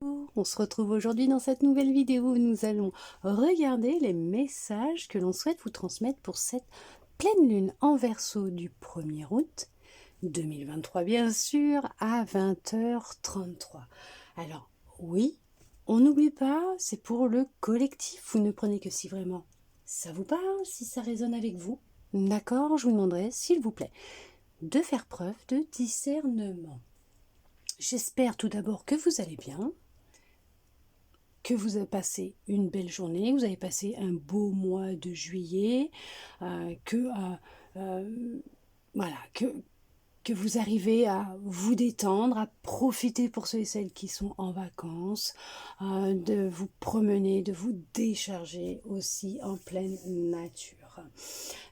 On se retrouve aujourd'hui dans cette nouvelle vidéo où nous allons regarder les messages que l'on souhaite vous transmettre pour cette pleine lune en Verseau du 1er août 2023, bien sûr, à 20h33. Alors, oui, on n'oublie pas, c'est pour le collectif. Vous ne prenez que si vraiment ça vous parle, si ça résonne avec vous. D'accord, je vous demanderai, s'il vous plaît, de faire preuve de discernement. J'espère tout d'abord que vous allez bien, que vous avez passé une belle journée, vous avez passé un beau mois de juillet, voilà, que vous arrivez à vous détendre, à profiter pour ceux et celles qui sont en vacances, de vous promener, de vous décharger aussi en pleine nature.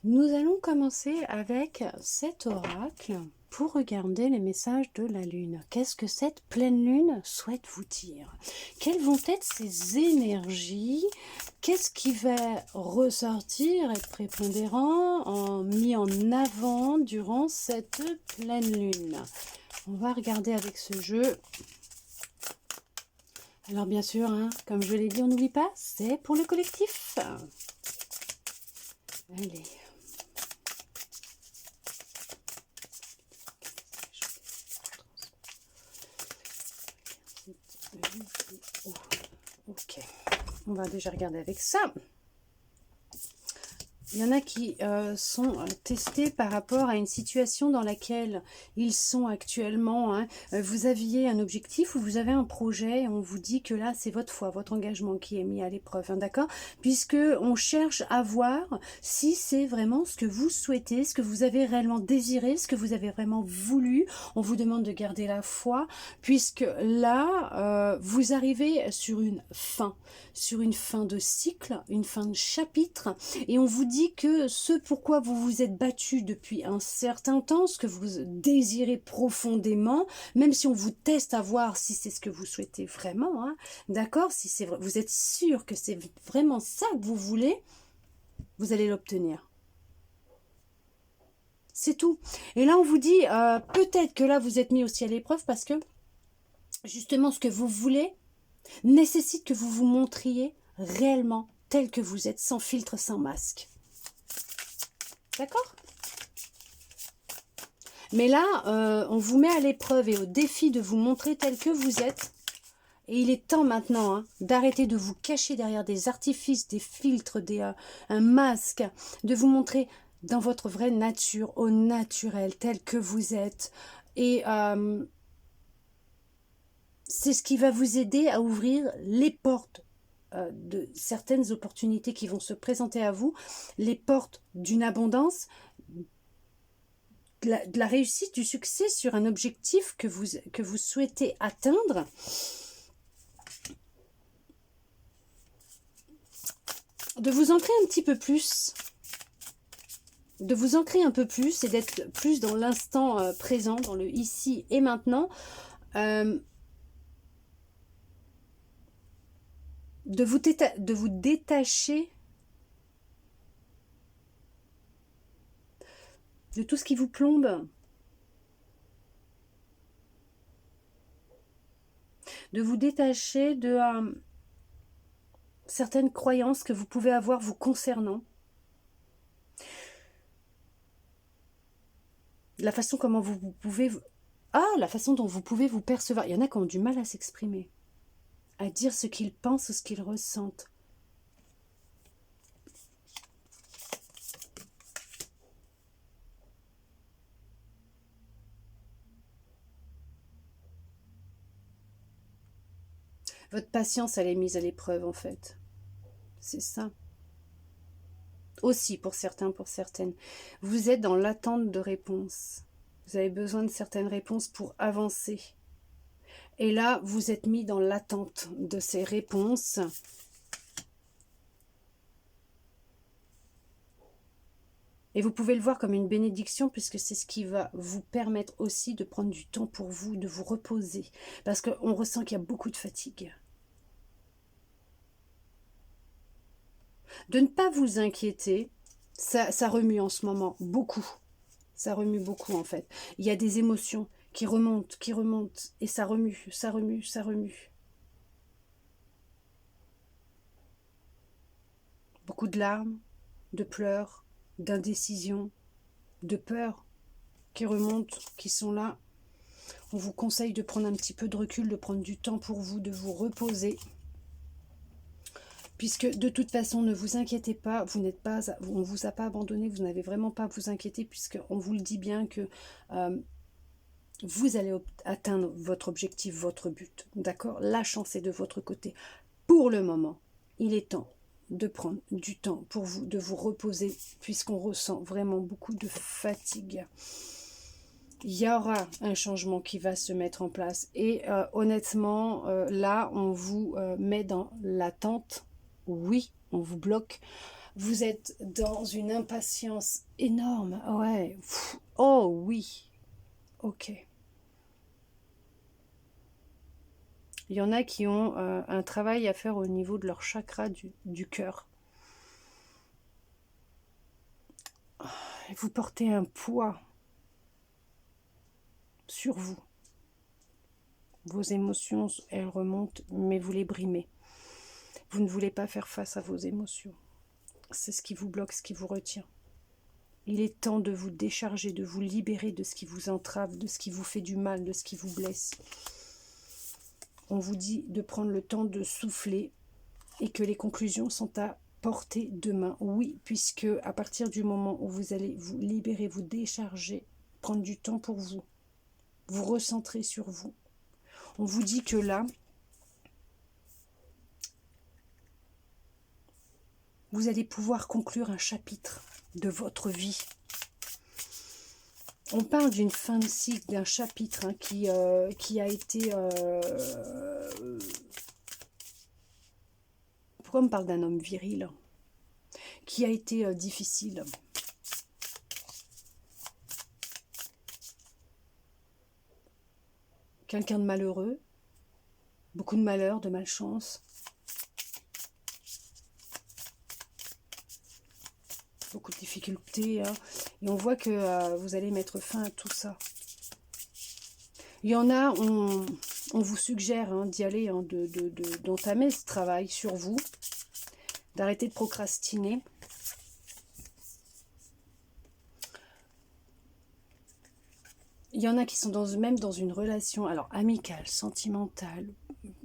Nous allons commencer avec cet oracle pour regarder les messages de la lune. Qu'est-ce que cette pleine lune souhaite vous dire? Quelles vont être ses énergies? Qu'est-ce qui va ressortir, être prépondérant, mis en avant durant cette pleine lune? On va regarder avec ce jeu. Alors bien sûr, comme je l'ai dit, on n'oublie pas, c'est pour le collectif. Allez. Ok, on va déjà regarder avec ça. Il y en a qui sont testés par rapport à une situation dans laquelle ils sont actuellement. Vous aviez un objectif ou vous avez un projet et on vous dit que là, c'est votre foi, votre engagement qui est mis à l'épreuve, d'accord? Puisque on cherche à voir si c'est vraiment ce que vous souhaitez, ce que vous avez réellement désiré, ce que vous avez vraiment voulu. On vous demande de garder la foi, puisque là, vous arrivez sur une fin de cycle, une fin de chapitre, et on vous dit que ce pourquoi vous vous êtes battu depuis un certain temps, ce que vous désirez profondément, même si on vous teste à voir si c'est ce que vous souhaitez vraiment, d'accord, si c'est vous êtes sûr que c'est vraiment ça que vous voulez, vous allez l'obtenir. C'est tout. Et là, on vous dit, peut-être que là, vous êtes mis aussi à l'épreuve parce que, justement, ce que vous voulez nécessite que vous vous montriez réellement tel que vous êtes, sans filtre, sans masque. D'accord? Mais là, on vous met à l'épreuve et au défi de vous montrer tel que vous êtes. Et il est temps maintenant d'arrêter de vous cacher derrière des artifices, des filtres, un masque, de vous montrer dans votre vraie nature, au naturel, tel que vous êtes. Et c'est ce qui va vous aider à ouvrir les portes de certaines opportunités qui vont se présenter à vous, les portes d'une abondance, de la réussite, du succès sur un objectif que vous souhaitez atteindre. De vous ancrer un petit peu plus, de vous ancrer un peu plus et d'être plus dans l'instant présent, dans le ici et maintenant. De vous détacher de tout ce qui vous plombe, de vous détacher de certaines croyances que vous pouvez avoir vous concernant, la façon comment vous pouvez la façon dont vous pouvez vous percevoir. Il y en a qui ont du mal à s'exprimer, à dire ce qu'ils pensent ou ce qu'ils ressentent. Votre patience, elle est mise à l'épreuve, en fait. C'est ça. Aussi, pour certains, pour certaines. Vous êtes dans l'attente de réponses. Vous avez besoin de certaines réponses pour avancer. Et là, vous êtes mis dans l'attente de ces réponses. Et vous pouvez le voir comme une bénédiction, puisque c'est ce qui va vous permettre aussi de prendre du temps pour vous, de vous reposer. Parce qu'on ressent qu'il y a beaucoup de fatigue. De ne pas vous inquiéter, ça remue en ce moment, beaucoup. Ça remue beaucoup en fait. Il y a des émotions qui remontent, et ça remue, ça remue, ça remue. Beaucoup de larmes, de pleurs, d'indécision, de peur qui remontent, qui sont là. On vous conseille de prendre un petit peu de recul, de prendre du temps pour vous, de vous reposer. Puisque de toute façon, ne vous inquiétez pas, on ne vous a pas abandonné, vous n'avez vraiment pas à vous inquiéter, puisqu'on vous le dit bien que vous allez atteindre votre objectif, votre but. D'accord? La chance est de votre côté. Pour le moment, il est temps de prendre du temps pour vous, de vous reposer, puisqu'on ressent vraiment beaucoup de fatigue. Il y aura un changement qui va se mettre en place. Et honnêtement, là, on vous met dans l'attente. Oui, on vous bloque. Vous êtes dans une impatience énorme. Ouais. Oh oui. Ok. Il y en a qui ont un travail à faire au niveau de leur chakra du cœur. Vous portez un poids sur vous. Vos émotions, elles remontent, mais vous les brimez. Vous ne voulez pas faire face à vos émotions. C'est ce qui vous bloque, ce qui vous retient. Il est temps de vous décharger, de vous libérer de ce qui vous entrave, de ce qui vous fait du mal, de ce qui vous blesse. On vous dit de prendre le temps de souffler et que les conclusions sont à portée de main. Oui, puisque à partir du moment où vous allez vous libérer, vous décharger, prendre du temps pour vous, vous recentrer sur vous. On vous dit que là, vous allez pouvoir conclure un chapitre de votre vie. On parle d'une fin de cycle, d'un chapitre qui a été... pourquoi on me parle d'un homme viril qui a été difficile. Quelqu'un de malheureux, beaucoup de malheur, de malchance. Beaucoup de difficultés, hein. Et on voit que vous allez mettre fin à tout ça. Il y en a, on vous suggère d'y aller, d'entamer ce travail sur vous, d'arrêter de procrastiner. Il y en a qui sont même dans une relation, alors amicale, sentimentale,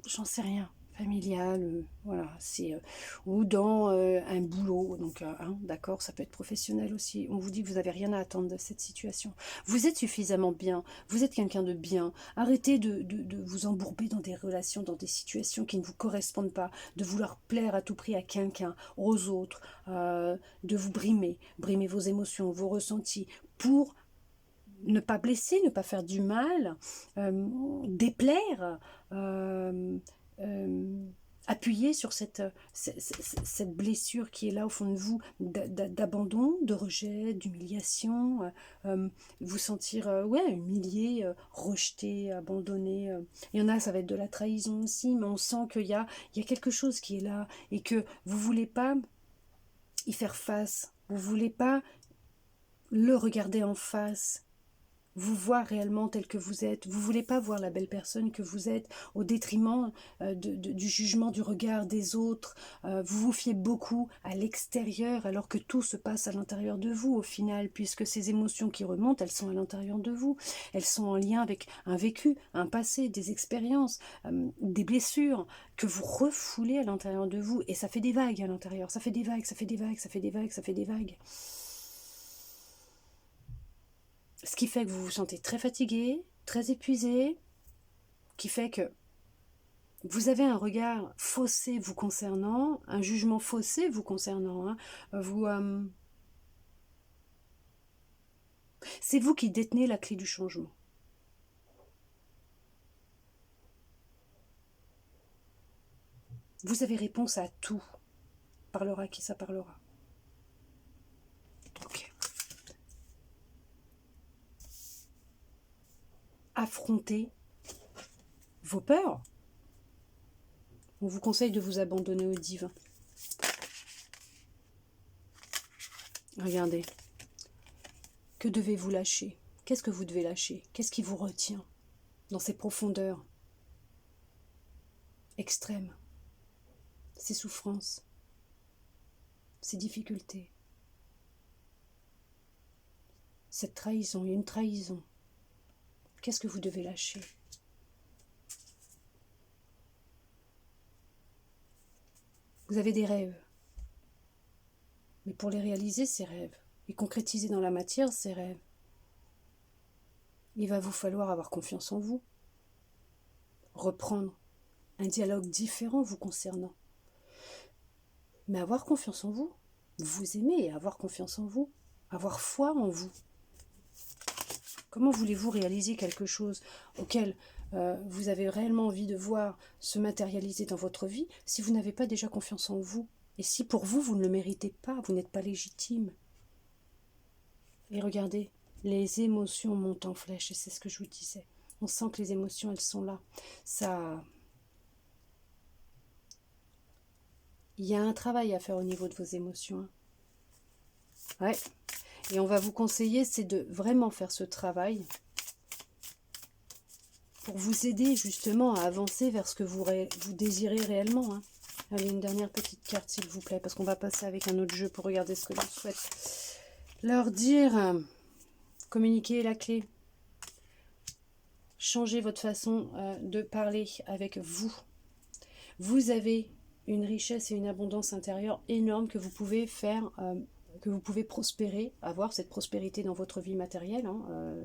j'en sais rien, familiale, voilà, c'est ou dans un boulot, donc d'accord, ça peut être professionnel aussi. On vous dit que vous n'avez rien à attendre de cette situation. Vous êtes suffisamment bien, vous êtes quelqu'un de bien. Arrêtez de vous embourber dans des relations, dans des situations qui ne vous correspondent pas, de vouloir plaire à tout prix à quelqu'un, aux autres, de vous brimer vos émotions, vos ressentis, pour ne pas blesser, ne pas faire du mal, déplaire, appuyer sur cette blessure qui est là au fond de vous, d'abandon, de rejet, d'humiliation, vous sentir humilié, rejeté, abandonné. Il y en a, ça va être de la trahison aussi, mais on sent qu'il y a quelque chose qui est là et que vous ne voulez pas y faire face, vous ne voulez pas le regarder en face, vous voir réellement tel que vous êtes. Vous ne voulez pas voir la belle personne que vous êtes au détriment du jugement, du regard des autres. Vous vous fiez beaucoup à l'extérieur alors que tout se passe à l'intérieur de vous au final, puisque ces émotions qui remontent, elles sont à l'intérieur de vous. Elles sont en lien avec un vécu, un passé, des expériences, des blessures que vous refoulez à l'intérieur de vous. Et ça fait des vagues à l'intérieur. Ça fait des vagues, ça fait des vagues, ça fait des vagues, ça fait des vagues. Ce qui fait que vous vous sentez très fatigué, très épuisé, qui fait que vous avez un regard faussé vous concernant, un jugement faussé vous concernant. C'est vous qui détenez la clé du changement. Vous avez réponse à tout. Parlera qui ça parlera. Ok. Affrontez vos peurs. On vous conseille de vous abandonner au divin. Regardez. Que devez-vous lâcher? Qu'est-ce que vous devez lâcher? Qu'est-ce qui vous retient dans ces profondeurs extrêmes? Ces souffrances, ces difficultés, cette trahison, il y a une trahison. Qu'est-ce que vous devez lâcher? Vous avez des rêves. Mais pour les réaliser, ces rêves, et concrétiser dans la matière ces rêves, il va vous falloir avoir confiance en vous. Reprendre un dialogue différent vous concernant. Mais avoir confiance en vous. Vous aimez avoir confiance en vous. Avoir foi en vous. Comment voulez-vous réaliser quelque chose auquel vous avez réellement envie de voir se matérialiser dans votre vie si vous n'avez pas déjà confiance en vous? Et si pour vous, vous ne le méritez pas, vous n'êtes pas légitime? Et regardez, les émotions montent en flèche, et c'est ce que je vous disais. On sent que les émotions, elles sont là. Il y a un travail à faire au niveau de vos émotions. Ouais. Et on va vous conseiller, c'est de vraiment faire ce travail pour vous aider justement à avancer vers ce que vous désirez réellement. Allez, une dernière petite carte, s'il vous plaît, parce qu'on va passer avec un autre jeu pour regarder ce que l'on souhaite. Leur dire, communiquer la clé. Changez votre façon de parler avec vous. Vous avez une richesse et une abondance intérieure énorme que vous pouvez faire, que vous pouvez prospérer, avoir cette prospérité dans votre vie matérielle,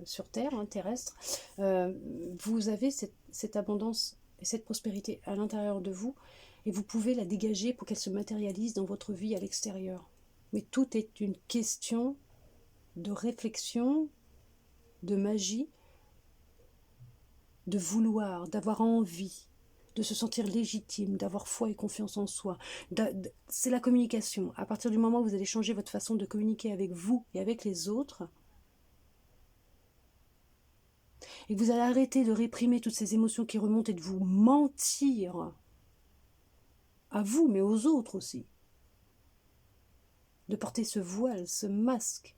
sur Terre, terrestre. Vous avez cette abondance et cette prospérité à l'intérieur de vous, et vous pouvez la dégager pour qu'elle se matérialise dans votre vie à l'extérieur. Mais tout est une question de réflexion, de magie, de vouloir, d'avoir envie, de se sentir légitime, d'avoir foi et confiance en soi. C'est la communication. À partir du moment où vous allez changer votre façon de communiquer avec vous et avec les autres, et que vous allez arrêter de réprimer toutes ces émotions qui remontent et de vous mentir à vous, mais aux autres aussi, de porter ce voile, ce masque.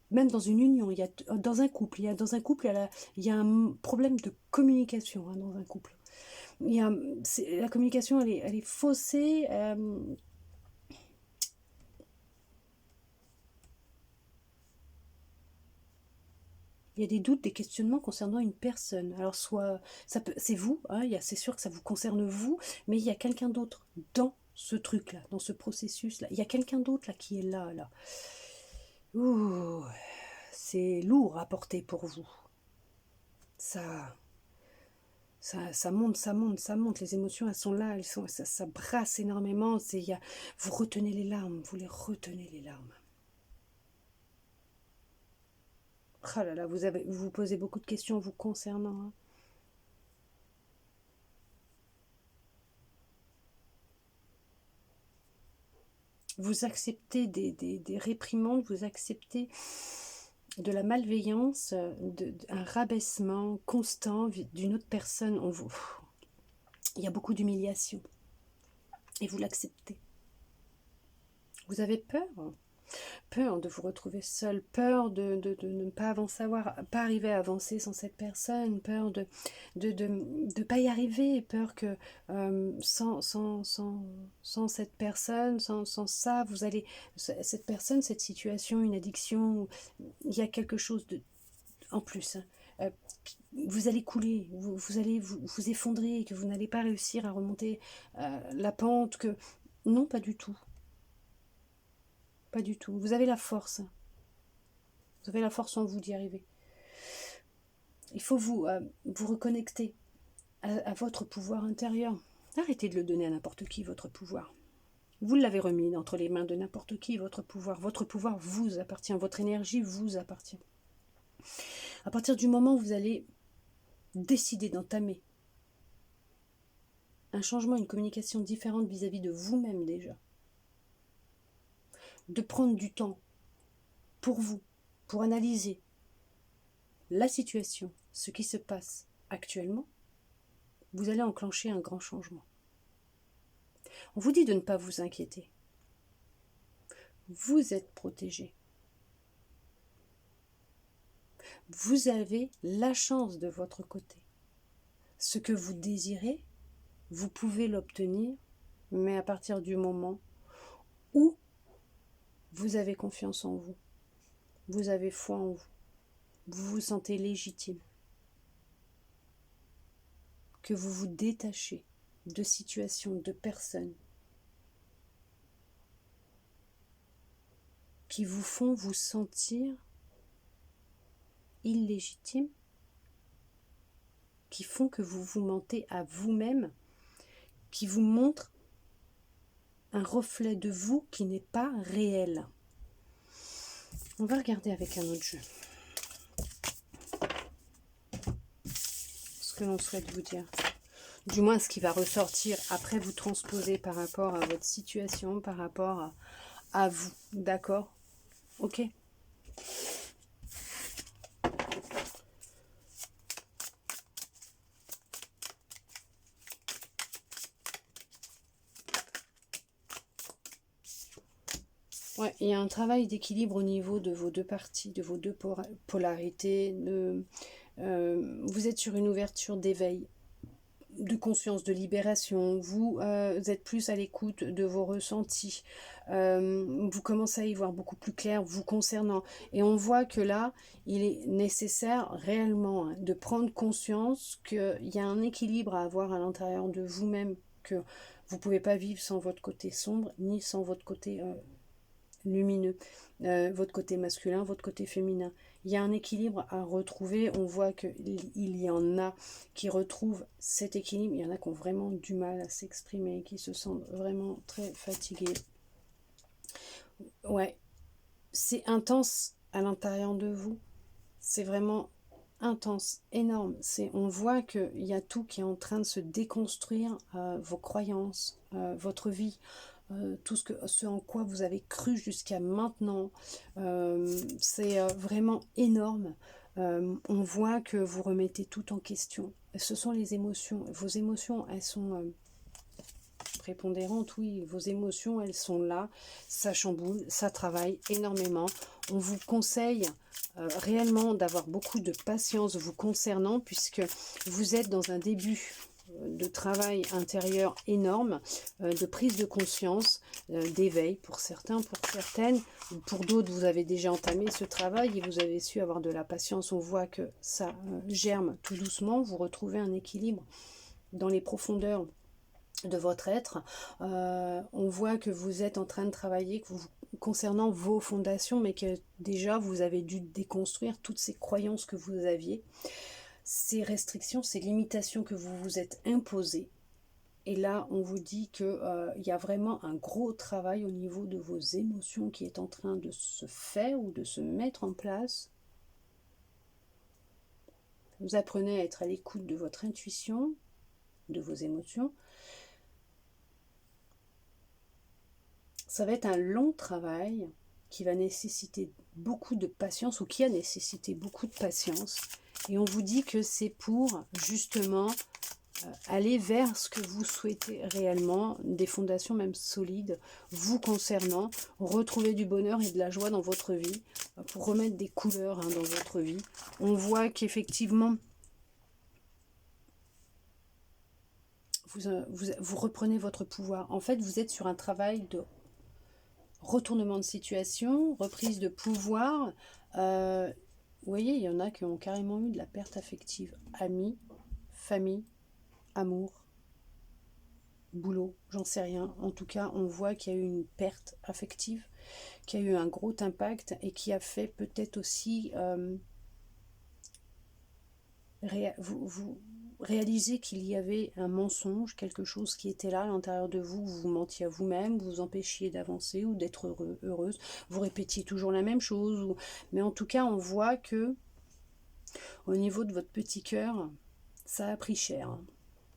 Même dans une union, dans un couple, il y a un problème de communication dans un couple. La communication, elle est faussée. Il y a des doutes, des questionnements concernant une personne. Alors soit, c'est vous, c'est sûr que ça vous concerne vous, mais il y a quelqu'un d'autre dans ce truc-là, dans ce processus-là. Il y a quelqu'un d'autre là qui est là. Ouh, c'est lourd à porter pour vous. Ça monte, les émotions, elles sont là, ça brasse énormément. Vous retenez les larmes, vous les retenez les larmes. Oh là là, vous vous posez beaucoup de questions vous concernant. Vous acceptez des réprimandes, vous acceptez de la malveillance, un rabaissement constant d'une autre personne. Il y a beaucoup d'humiliation. Et vous l'acceptez. Vous avez peur de vous retrouver seul, peur de ne pas pas arriver à avancer sans cette personne, peur de pas y arriver, peur que sans cette personne, sans ça, cette personne, cette situation, une addiction, il y a quelque chose en plus. Vous allez couler, vous allez vous effondrer, que vous n'allez pas réussir à remonter la pente, non, pas du tout. Pas du tout. Vous avez la force. Vous avez la force en vous d'y arriver. Il faut vous reconnecter à votre pouvoir intérieur. Arrêtez de le donner à n'importe qui, votre pouvoir. Vous l'avez remis entre les mains de n'importe qui, votre pouvoir. Votre pouvoir vous appartient. Votre énergie vous appartient. À partir du moment où vous allez décider d'entamer un changement, une communication différente vis-à-vis de vous-même déjà, de prendre du temps pour vous, pour analyser la situation, ce qui se passe actuellement, vous allez enclencher un grand changement. On vous dit de ne pas vous inquiéter. Vous êtes protégé. Vous avez la chance de votre côté. Ce que vous désirez, vous pouvez l'obtenir, mais à partir du moment ou vous avez confiance en vous, vous avez foi en vous, vous vous sentez légitime, que vous vous détachez de situations, de personnes qui vous font vous sentir illégitime, qui font que vous vous mentez à vous-même, qui vous montrent un reflet de vous qui n'est pas réel. On va regarder avec un autre jeu ce que l'on souhaite vous dire. Du moins ce qui va ressortir après vous transposer par rapport à votre situation, par rapport à vous. D'accord? Ok? Ouais, il y a un travail d'équilibre au niveau de vos deux parties, de vos deux polarités. Vous êtes sur une ouverture d'éveil, de conscience, de libération. Vous êtes plus à l'écoute de vos ressentis. Vous commencez à y voir beaucoup plus clair vous concernant. Et on voit que là, il est nécessaire réellement de prendre conscience qu'il y a un équilibre à avoir à l'intérieur de vous-même, que vous ne pouvez pas vivre sans votre côté sombre, ni sans votre côté lumineux, votre côté masculin, votre côté féminin. Il y a un équilibre à retrouver. On voit qu'il y en a qui retrouvent cet équilibre. Il y en a qui ont vraiment du mal à s'exprimer, qui se sentent vraiment très fatigués. Ouais, c'est intense à l'intérieur de vous. C'est vraiment intense, énorme. On voit qu'il y a tout qui est en train de se déconstruire, vos croyances, votre vie. Tout ce en quoi vous avez cru jusqu'à maintenant, c'est vraiment énorme. On voit que vous remettez tout en question. Ce sont les émotions. Vos émotions, elles sont prépondérantes, oui. Vos émotions, elles sont là. Ça chamboule, ça travaille énormément. On vous conseille réellement d'avoir beaucoup de patience vous concernant, puisque vous êtes dans un début de travail intérieur énorme, de prise de conscience, d'éveil pour certains, pour certaines. Pour d'autres, vous avez déjà entamé ce travail et vous avez su avoir de la patience. On voit que ça germe tout doucement. Vous retrouvez un équilibre dans les profondeurs de votre être. On voit que vous êtes en train de travailler concernant vos fondations, mais que déjà vous avez dû déconstruire toutes ces croyances que vous aviez, ces restrictions, ces limitations que vous vous êtes imposées. Et là, on vous dit qu'il y a vraiment un gros travail au niveau de vos émotions qui est en train de se faire ou de se mettre en place. Vous apprenez à être à l'écoute de votre intuition, de vos émotions. Ça va être un long travail qui va nécessiter beaucoup de patience, ou qui a nécessité beaucoup de patience. Et on vous dit que c'est pour justement aller vers ce que vous souhaitez réellement, des fondations même solides vous concernant, retrouver du bonheur et de la joie dans votre vie, pour remettre des couleurs dans votre vie. On voit qu'effectivement, vous reprenez votre pouvoir. En fait, vous êtes sur un travail de retournement de situation, reprise de pouvoir. Vous voyez, il y en a qui ont carrément eu de la perte affective. Amis, famille, amour, boulot, j'en sais rien. En tout cas, on voit qu'il y a eu une perte affective, qu'il y a eu un gros impact et qui a fait peut-être aussi vous réalisez qu'il y avait un mensonge, quelque chose qui était là à l'intérieur de vous, vous mentiez à vous-même, vous empêchiez d'avancer ou d'être heureuse, vous répétiez toujours la même chose, mais en tout cas on voit que au niveau de votre petit cœur, ça a pris cher.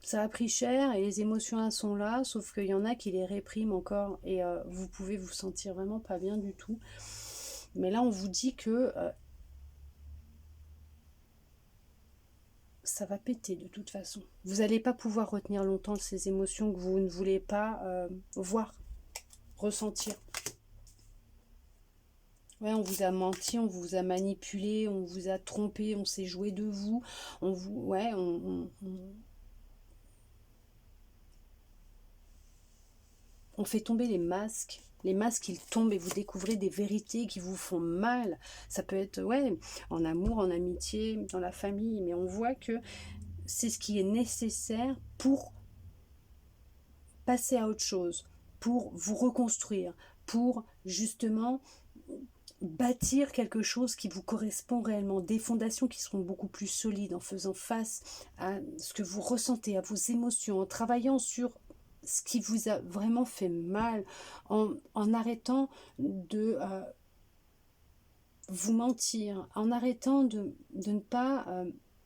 Ça a pris cher et les émotions elles sont là, sauf qu'il y en a qui les répriment encore et vous pouvez vous sentir vraiment pas bien du tout. Mais là on vous dit que ça va péter de toute façon. Vous n'allez pas pouvoir retenir longtemps ces émotions que vous ne voulez pas voir, ressentir. Ouais, on vous a menti, on vous a manipulé, on vous a trompé, on s'est joué de vous. On fait tomber les masques. Les masques, ils tombent et vous découvrez des vérités qui vous font mal. Ça peut être, ouais, en amour, en amitié, dans la famille. Mais on voit que c'est ce qui est nécessaire pour passer à autre chose, pour vous reconstruire, pour justement bâtir quelque chose qui vous correspond réellement, des fondations qui seront beaucoup plus solides en faisant face à ce que vous ressentez, à vos émotions, en travaillant sur ce qui vous a vraiment fait mal, en arrêtant de vous mentir, en arrêtant de ne pas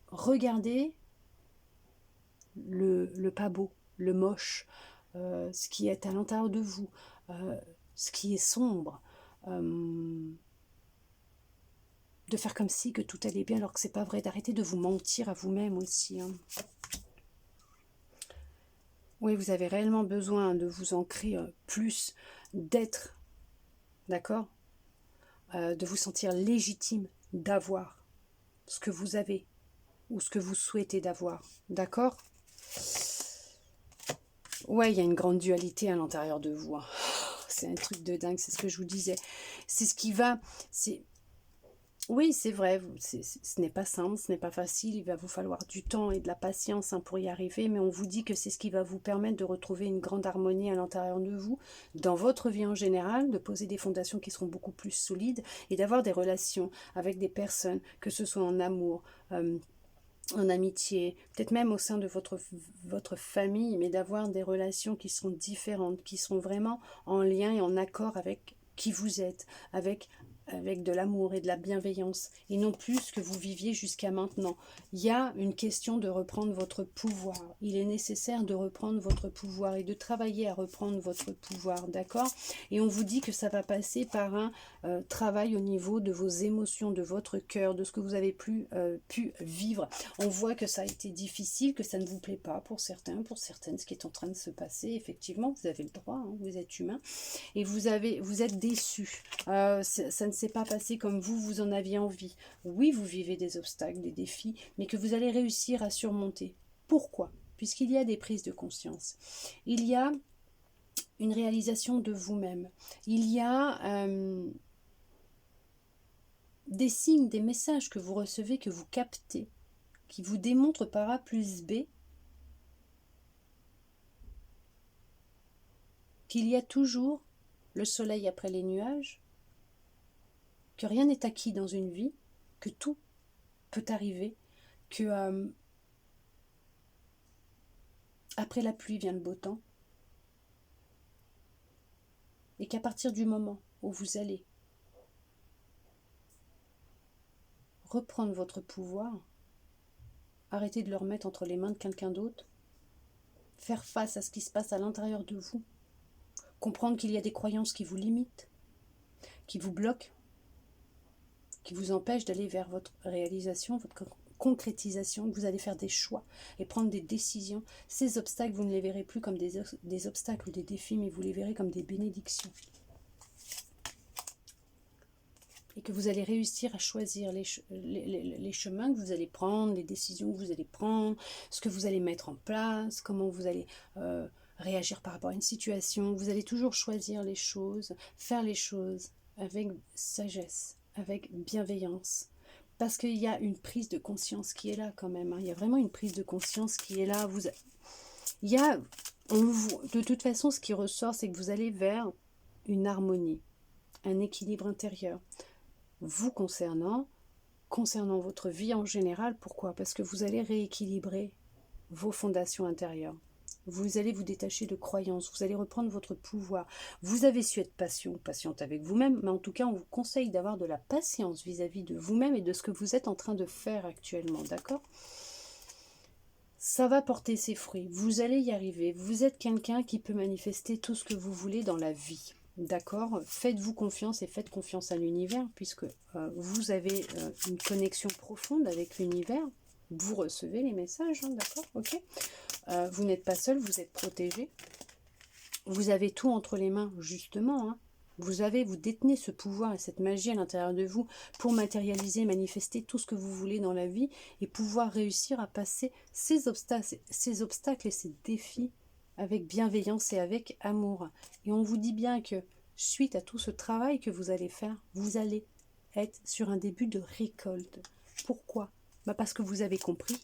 regarder le pas beau, le moche, ce qui est à l'intérieur de vous, ce qui est sombre, de faire comme si que tout allait bien alors que c'est pas vrai, d'arrêter de vous mentir à vous-même aussi. Hein. Oui, vous avez réellement besoin de vous ancrer plus, d'être, d'accord, de vous sentir légitime d'avoir ce que vous avez ou ce que vous souhaitez d'avoir, d'accord. Ouais, il y a une grande dualité à l'intérieur de vous. Hein. C'est un truc de dingue, c'est ce que je vous disais. C'est ce qui va... Oui, c'est vrai, ce n'est pas simple, ce n'est pas facile, il va vous falloir du temps et de la patience pour y arriver, mais on vous dit que c'est ce qui va vous permettre de retrouver une grande harmonie à l'intérieur de vous, dans votre vie en général, de poser des fondations qui seront beaucoup plus solides et d'avoir des relations avec des personnes, que ce soit en amour, en amitié, peut-être même au sein de votre famille, mais d'avoir des relations qui seront différentes, qui seront vraiment en lien et en accord avec qui vous êtes, avec de l'amour et de la bienveillance, et non plus ce que vous viviez jusqu'à maintenant. Il y a une question de reprendre votre pouvoir. Il est nécessaire de reprendre votre pouvoir et de travailler à reprendre votre pouvoir, d'accord? Et on vous dit que ça va passer par un travail au niveau de vos émotions, de votre cœur, de ce que vous avez pu vivre. On voit que ça a été difficile, que ça ne vous plaît pas pour certains, pour certaines, ce qui est en train de se passer. Effectivement, vous avez le droit, hein, vous êtes humain, et vous êtes déçus. Ça ne s'est pas passé comme vous en aviez envie. Oui, vous vivez des obstacles, des défis, mais que vous allez réussir à surmonter. Pourquoi? Puisqu'il y a des prises de conscience. Il y a une réalisation de vous-même. Il y a des signes, des messages que vous recevez, que vous captez, qui vous démontrent par A plus B qu'il y a toujours le soleil après les nuages, que rien n'est acquis dans une vie, que tout peut arriver, que après la pluie vient le beau temps, et qu'à partir du moment où vous allez reprendre votre pouvoir, arrêter de le remettre entre les mains de quelqu'un d'autre, faire face à ce qui se passe à l'intérieur de vous, comprendre qu'il y a des croyances qui vous limitent, qui vous bloquent, qui vous empêchent d'aller vers votre réalisation, votre concrétisation, que vous allez faire des choix et prendre des décisions. Ces obstacles, vous ne les verrez plus comme des obstacles ou des défis, mais vous les verrez comme des bénédictions. Et que vous allez réussir à choisir les chemins que vous allez prendre, les décisions que vous allez prendre, ce que vous allez mettre en place, comment vous allez réagir par rapport à une situation. Vous allez toujours choisir les choses, faire les choses avec sagesse, avec bienveillance. Parce qu'il y a une prise de conscience qui est là quand même. Hein. Il y a vraiment une prise de conscience qui est là. De toute façon, ce qui ressort, c'est que vous allez vers une harmonie, un équilibre intérieur. Vous concernant votre vie en général. Pourquoi? Parce que vous allez rééquilibrer vos fondations intérieures. Vous allez vous détacher de croyances, vous allez reprendre votre pouvoir. Vous avez su être patiente avec vous-même, mais en tout cas, on vous conseille d'avoir de la patience vis-à-vis de vous-même et de ce que vous êtes en train de faire actuellement, d'accord? Ça va porter ses fruits, vous allez y arriver. Vous êtes quelqu'un qui peut manifester tout ce que vous voulez dans la vie. D'accord, faites-vous confiance et faites confiance à l'univers, puisque vous avez une connexion profonde avec l'univers. Vous recevez les messages, hein, d'accord, ok. Vous n'êtes pas seul, vous êtes protégé. Vous avez tout entre les mains, justement. Hein. Vous détenez ce pouvoir et cette magie à l'intérieur de vous pour matérialiser, manifester tout ce que vous voulez dans la vie et pouvoir réussir à passer ces obstacles et ces défis avec bienveillance et avec amour. Et on vous dit bien que suite à tout ce travail que vous allez faire, vous allez être sur un début de récolte. Pourquoi? Parce que vous avez compris.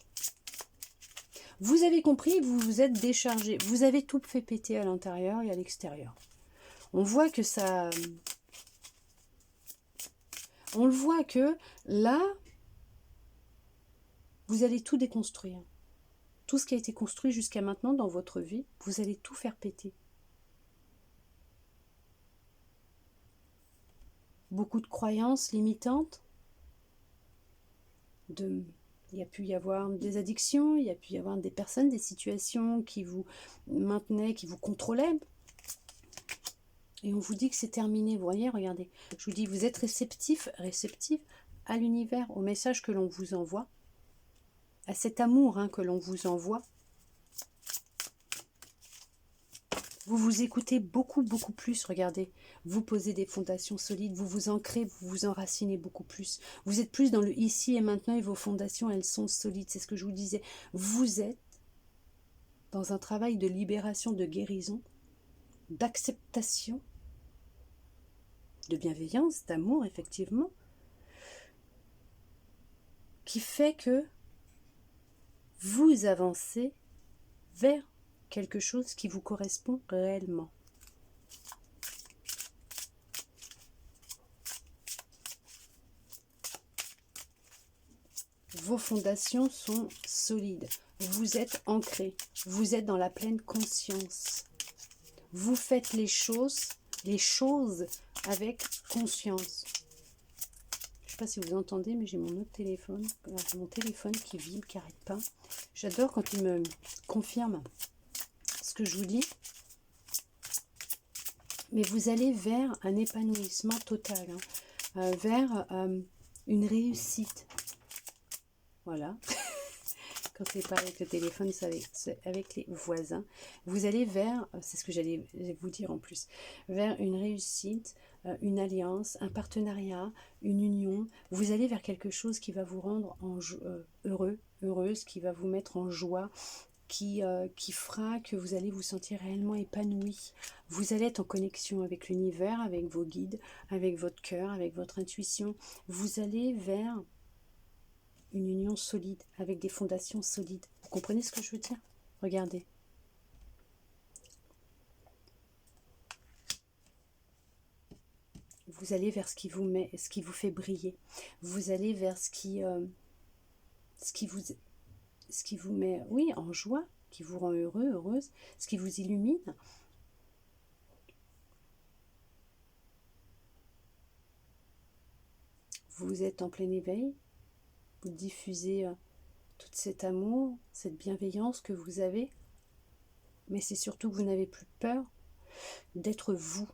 Vous avez compris, vous vous êtes déchargé. Vous avez tout fait péter à l'intérieur et à l'extérieur. On voit que ça... On le voit que là, vous allez tout déconstruire. Tout ce qui a été construit jusqu'à maintenant dans votre vie, vous allez tout faire péter. Beaucoup de croyances limitantes. Il y a pu y avoir des addictions, il y a pu y avoir des personnes, des situations qui vous maintenaient, qui vous contrôlaient. Et on vous dit que c'est terminé. Vous voyez, regardez. Je vous dis, vous êtes réceptif à l'univers, au message que l'on vous envoie, à cet amour que l'on vous envoie. Vous vous écoutez beaucoup plus, regardez. Vous posez des fondations solides, vous vous ancrez, vous vous enracinez beaucoup plus. Vous êtes plus dans le ici et maintenant et vos fondations, elles sont solides. C'est ce que je vous disais. Vous êtes dans un travail de libération, de guérison, d'acceptation, de bienveillance, d'amour, effectivement, qui fait que vous avancez vers quelque chose qui vous correspond réellement. Vos fondations sont solides. Vous êtes ancré. Vous êtes dans la pleine conscience. Vous faites les choses avec conscience. Je ne sais pas si vous entendez, mais j'ai mon autre téléphone. J'ai mon téléphone qui vibre, qui n'arrête pas. J'adore quand il me confirme ce que je vous dis. Mais vous allez vers un épanouissement total, vers une réussite. Voilà. Quand c'est pas avec le téléphone, c'est avec les voisins. Vous allez vers, c'est ce que j'allais vous dire en plus, vers une réussite, une alliance, un partenariat, une union. Vous allez vers quelque chose qui va vous rendre heureuse, qui va vous mettre en joie, qui fera que vous allez vous sentir réellement épanoui. Vous allez être en connexion avec l'univers, avec vos guides, avec votre cœur, avec votre intuition. Vous allez vers une union solide, avec des fondations solides. Vous comprenez ce que je veux dire? Regardez. Vous allez vers ce qui vous fait briller. Vous allez vers ce qui vous met, oui, en joie, qui vous rend heureux, heureuse, ce qui vous illumine. Vous êtes en plein éveil. Vous diffusez tout cet amour, cette bienveillance que vous avez. Mais c'est surtout que vous n'avez plus peur d'être vous.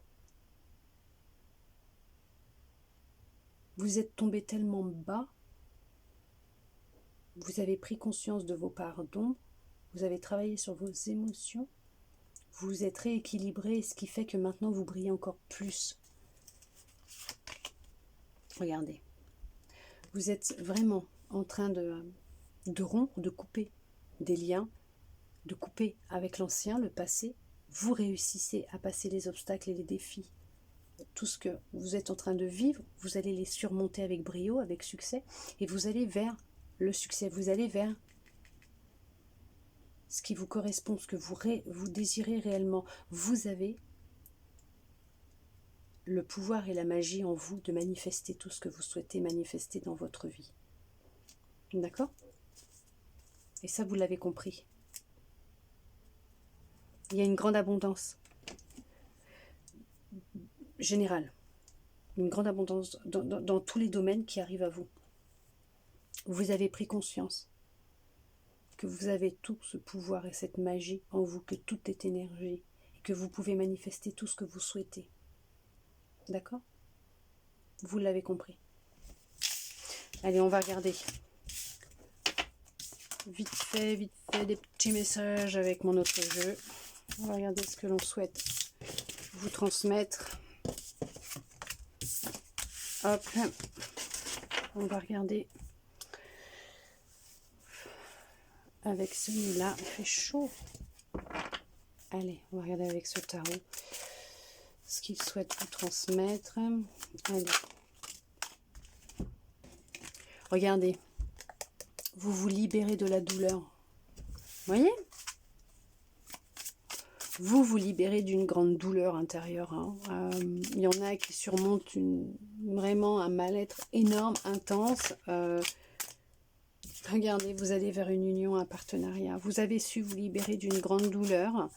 Vous êtes tombé tellement bas. Vous avez pris conscience de vos parts d'ombre. Vous avez travaillé sur vos émotions. Vous vous êtes rééquilibré, ce qui fait que maintenant vous brillez encore plus. Regardez. Vous êtes vraiment en train de rompre, de couper des liens, de couper avec l'ancien, le passé. Vous réussissez à passer les obstacles et les défis. Tout ce que vous êtes en train de vivre, vous allez les surmonter avec brio, avec succès, et vous allez vers le succès, vous allez vers ce qui vous correspond, ce que vous désirez réellement. Vous avez le pouvoir et la magie en vous de manifester tout ce que vous souhaitez manifester dans votre vie. D'accord? Et ça, vous l'avez compris. Il y a une grande abondance générale. Une grande abondance dans tous les domaines qui arrivent à vous. Vous avez pris conscience que vous avez tout ce pouvoir et cette magie en vous, que tout est énergie, et que vous pouvez manifester tout ce que vous souhaitez. D'accord? Vous l'avez compris. Allez, on va regarder. Vite fait, des petits messages avec mon autre jeu. On va regarder ce que l'on souhaite vous transmettre. Hop. On va regarder avec celui-là. Il fait chaud. Allez, on va regarder avec ce tarot ce qu'il souhaite vous transmettre. Allez. Regardez, vous vous libérez de la douleur. Voyez? Vous vous libérez d'une grande douleur intérieure. Hein. Il y en a qui surmontent vraiment un mal-être énorme, intense. Regardez, vous allez vers une union, un partenariat. Vous avez su vous libérer d'une grande douleur.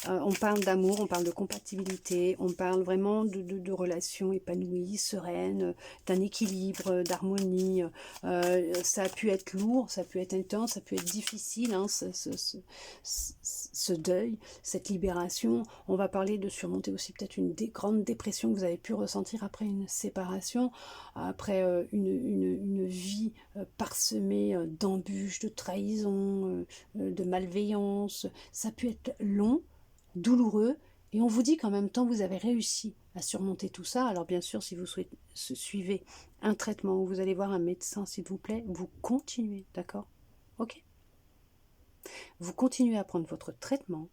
On parle d'amour, on parle de compatibilité, on parle vraiment de relations épanouies, sereines, d'un équilibre, d'harmonie. Ça a pu être lourd, ça a pu être intense, ça a pu être difficile, hein, ce deuil, cette libération. On va parler de surmonter aussi peut-être une grande dépression que vous avez pu ressentir après une séparation, après une vie parsemée d'embûches, de trahisons, de malveillance. Ça a pu être long, douloureux, et on vous dit qu'en même temps vous avez réussi à surmonter tout ça. Alors bien sûr, si vous suivez un traitement ou vous allez voir un médecin, s'il vous plaît, vous continuez, d'accord? Ok? Vous continuez à prendre votre traitement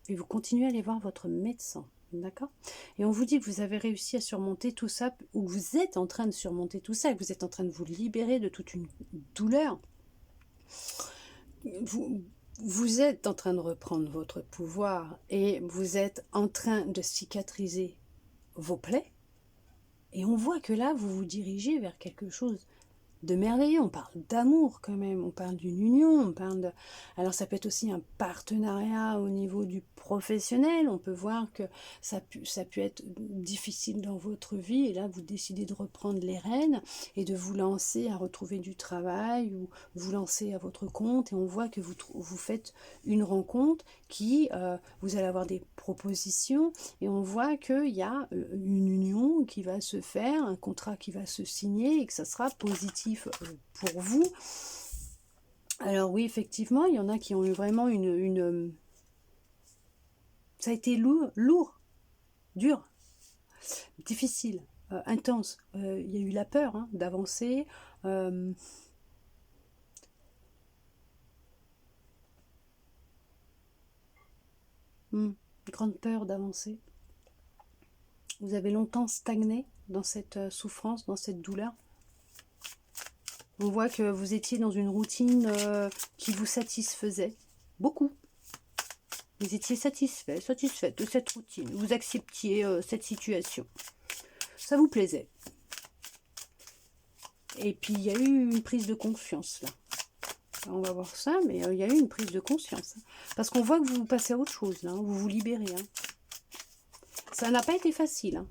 et vous continuez à aller voir votre médecin, d'accord? Et on vous dit que vous avez réussi à surmonter tout ça, ou que vous êtes en train de surmonter tout ça, que vous êtes en train de vous libérer de toute une douleur. Vous êtes en train de reprendre votre pouvoir et vous êtes en train de cicatriser vos plaies. Et on voit que là, vous vous dirigez vers quelque chose de merveilleux. On parle d'amour quand même, on parle d'une union, on parle de... Alors ça peut être aussi un partenariat au niveau du professionnel. On peut voir que ça peut être difficile dans votre vie et là vous décidez de reprendre les rênes et de vous lancer à retrouver du travail ou vous lancer à votre compte, et on voit que vous faites une rencontre qui, vous allez avoir des propositions, et on voit qu'il y a une union qui va se faire, un contrat qui va se signer et que ça sera positif pour vous. Alors oui, effectivement, il y en a qui ont eu vraiment ça a été lourd, dur, difficile, intense. Il y a eu la peur hein, d'avancer. Grande peur d'avancer. Vous avez longtemps stagné dans cette souffrance, dans cette douleur. On voit que vous étiez dans une routine qui vous satisfaisait beaucoup. Vous étiez satisfaite de cette routine. Vous acceptiez cette situation. Ça vous plaisait. Et puis il y a eu une prise de conscience là. On va voir ça, mais il y a eu une prise de conscience. Hein. Parce qu'on voit que vous passez à autre chose là. Hein. Vous vous libérez. Hein. Ça n'a pas été facile. Hein.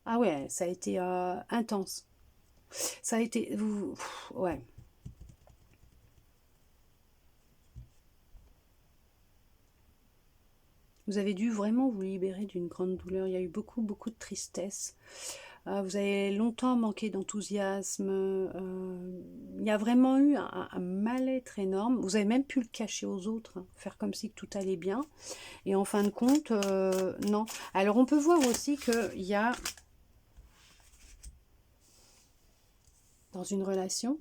Ah ouais, ça a été intense. Ça a été... ouais. Vous avez dû vraiment vous libérer d'une grande douleur. Il y a eu beaucoup de tristesse. Vous avez longtemps manqué d'enthousiasme. Il y a vraiment eu un mal-être énorme. Vous avez même pu le cacher aux autres, hein, faire comme si tout allait bien. Et en fin de compte, non. Alors on peut voir aussi qu'il y a, dans une relation,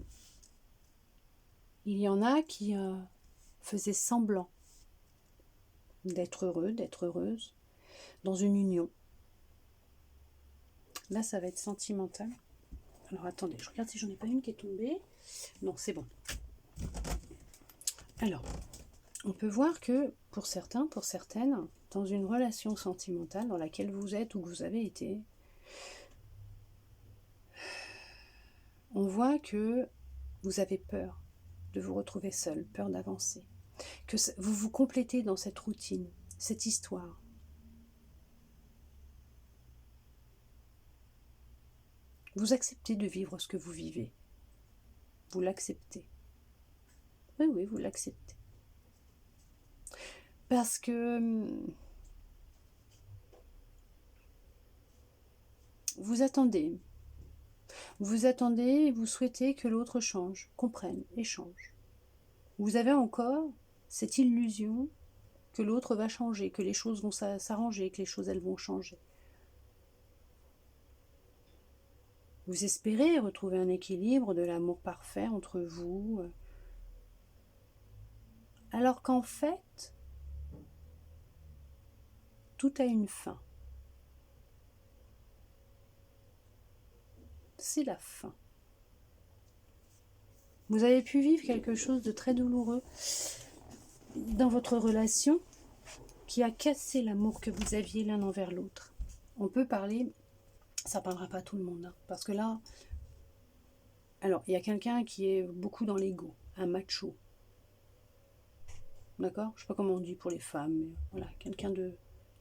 il y en a qui faisaient semblant d'être heureux, d'être heureuse, dans une union. Là, ça va être sentimental. Alors, attendez, je regarde si j'en ai pas une qui est tombée. Non, c'est bon. Alors, on peut voir que pour certains, pour certaines, dans une relation sentimentale dans laquelle vous êtes ou que vous avez été, on voit que vous avez peur de vous retrouver seul, peur d'avancer. Que vous vous complétez dans cette routine, cette histoire. Vous acceptez de vivre ce que vous vivez. Vous l'acceptez. Oui, vous l'acceptez. Parce que vous attendez et vous souhaitez que l'autre change, comprenne et change. Vous avez encore cette illusion que l'autre va changer, que les choses vont s'arranger, que les choses elles vont changer. Vous espérez retrouver un équilibre, de l'amour parfait entre vous. Alors qu'en fait, Tout a une fin. C'est la fin. Vous avez pu vivre quelque chose de très douloureux dans votre relation qui a cassé l'amour que vous aviez l'un envers l'autre. On peut parler, ça ne parlera pas à tout le monde, hein, parce que là, alors il y a quelqu'un qui est beaucoup dans l'ego, un macho. D'accord? Je ne sais pas comment on dit pour les femmes, mais voilà, quelqu'un de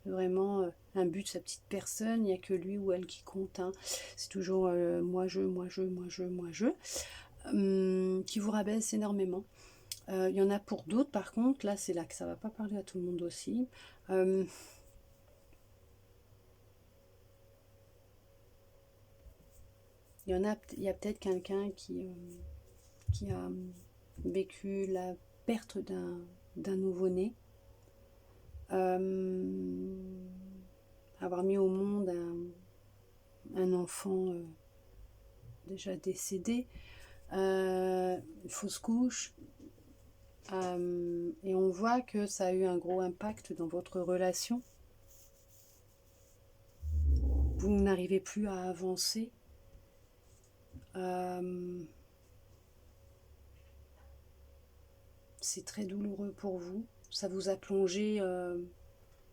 vraiment un but, sa petite personne, il n'y a que lui ou elle qui compte. Hein. C'est toujours moi, je, qui vous rabaisse énormément. Il y en a pour d'autres, par contre, là c'est là que ça ne va pas parler à tout le monde aussi. Il y a peut-être quelqu'un qui a vécu la perte d'un nouveau-né, avoir mis au monde un enfant déjà décédé, une fausse couche, et on voit que ça a eu un gros impact dans votre relation. Vous n'arrivez plus à avancer. C'est très douloureux pour vous. Ça vous a plongé...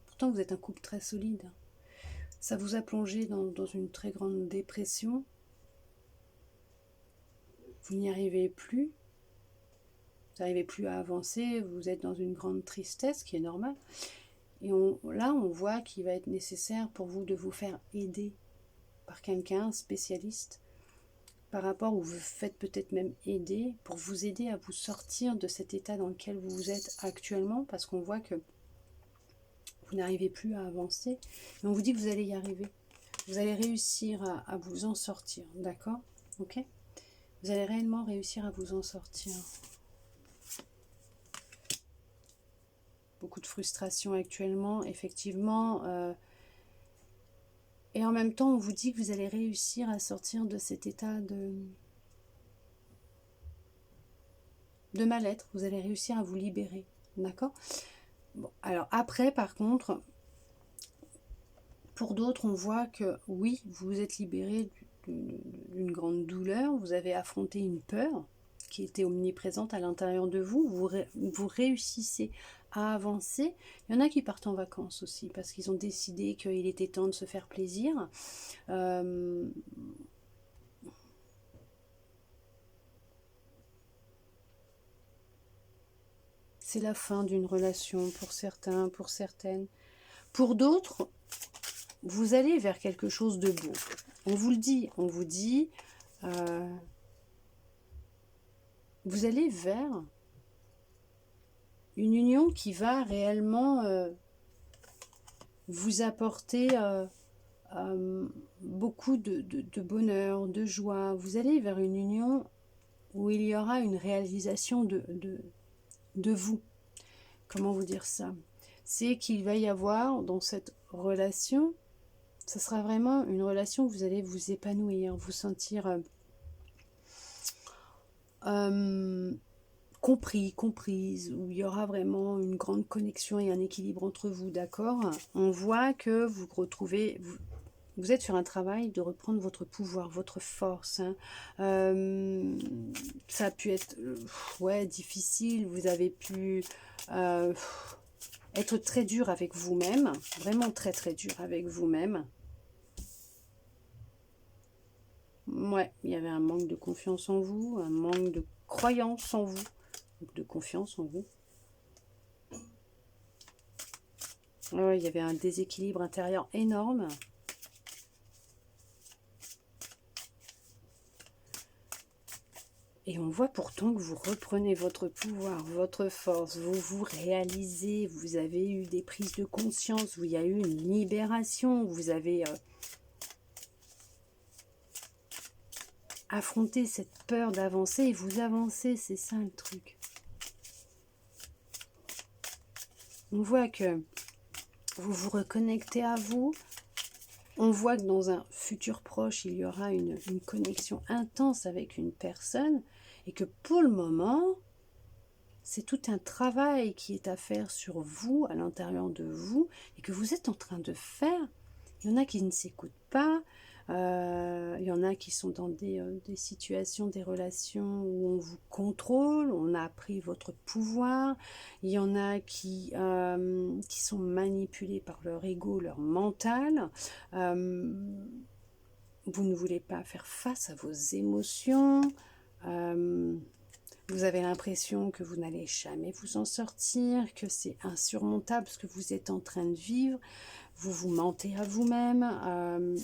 pourtant, vous êtes un couple très solide. Ça vous a plongé dans une très grande dépression. Vous n'y arrivez plus. Vous n'arrivez plus à avancer. Vous êtes dans une grande tristesse, qui est normale. Et là, on voit qu'il va être nécessaire pour vous de vous faire aider par quelqu'un, spécialiste, par rapport où vous faites peut-être même aider, pour vous aider à vous sortir de cet état dans lequel vous êtes actuellement, parce qu'on voit que vous n'arrivez plus à avancer. Et on vous dit que vous allez y arriver. Vous allez réussir à vous en sortir, d'accord? Ok? Vous allez réellement réussir à vous en sortir. Beaucoup de frustration actuellement, effectivement. Et en même temps, on vous dit que vous allez réussir à sortir de cet état de mal-être. Vous allez réussir à vous libérer, d'accord? Bon, alors après, par contre, pour d'autres, on voit que oui, vous vous êtes libéré d'une grande douleur. Vous avez affronté une peur qui était omniprésente à l'intérieur de vous. Vous réussissez à avancer. Il y en a qui partent en vacances aussi parce qu'ils ont décidé qu'il était temps de se faire plaisir. C'est la fin d'une relation pour certains, pour certaines. Pour d'autres, vous allez vers quelque chose de beau. On vous le dit, on vous dit, vous allez vers une union qui va réellement vous apporter beaucoup de bonheur, de joie. Vous allez vers une union où il y aura une réalisation de vous. Comment vous dire ça? C'est qu'il va y avoir dans cette relation, ça sera vraiment une relation où vous allez vous épanouir, vous sentir compris, comprise, où il y aura vraiment une grande connexion et un équilibre entre vous, d'accord? On voit que vous retrouvez... Vous êtes sur un travail de reprendre votre pouvoir, votre force. Hein. Ça a pu être ouais, difficile. Vous avez pu être très dur avec vous-même. Vraiment très très dur avec vous-même. Ouais, il y avait un manque de confiance en vous, un manque de croyance en vous, de confiance en vous. Ouais, il y avait un déséquilibre intérieur énorme. Et on voit pourtant que vous reprenez votre pouvoir, votre force, vous vous réalisez, vous avez eu des prises de conscience, où il y a eu une libération, vous avez affronté cette peur d'avancer et vous avancez, c'est ça le truc. On voit que vous vous reconnectez à vous, on voit que dans un futur proche, il y aura une connexion intense avec une personne et que pour le moment, C'est tout un travail qui est à faire sur vous, à l'intérieur de vous, et que vous êtes en train de faire. Il y en a qui ne s'écoutent pas, il y en a qui sont dans des situations, des relations où on vous contrôle, on a pris votre pouvoir, il y en a qui sont manipulés par leur ego, leur mental. Vous ne voulez pas faire face à vos émotions, vous avez l'impression que vous n'allez jamais vous en sortir, que c'est insurmontable ce que vous êtes en train de vivre, vous vous mentez à vous-même,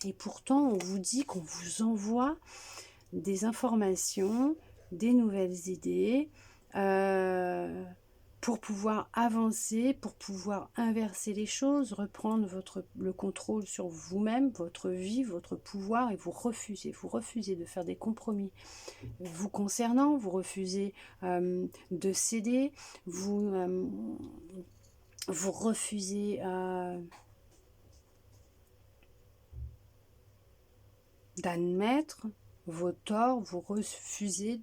et pourtant on vous dit qu'on vous envoie des informations, des nouvelles idées, pour pouvoir avancer, pour pouvoir inverser les choses, reprendre le contrôle sur vous-même, votre vie, votre pouvoir, et vous refusez de faire des compromis vous concernant, vous refusez de céder, vous refusez d'admettre vos torts, vous refusez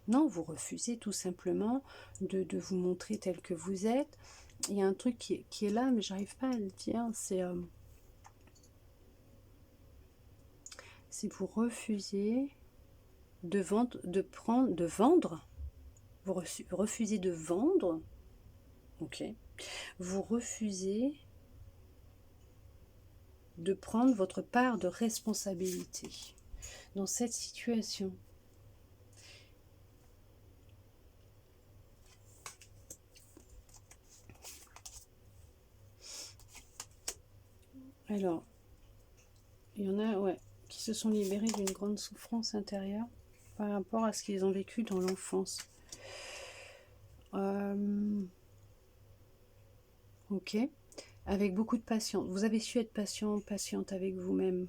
non, vous refusez tout simplement de vous montrer tel que vous êtes. Il y a un truc qui est là, mais j'arrive pas à le dire, c'est vous refusez de vendre, vous refusez de vendre, ok, vous refusez de prendre votre part de responsabilité dans cette situation. Alors, il y en a, ouais, qui se sont libérés d'une grande souffrance intérieure par rapport à ce qu'ils ont vécu dans l'enfance. Ok, avec beaucoup de patience. Vous avez su être patiente avec vous-même.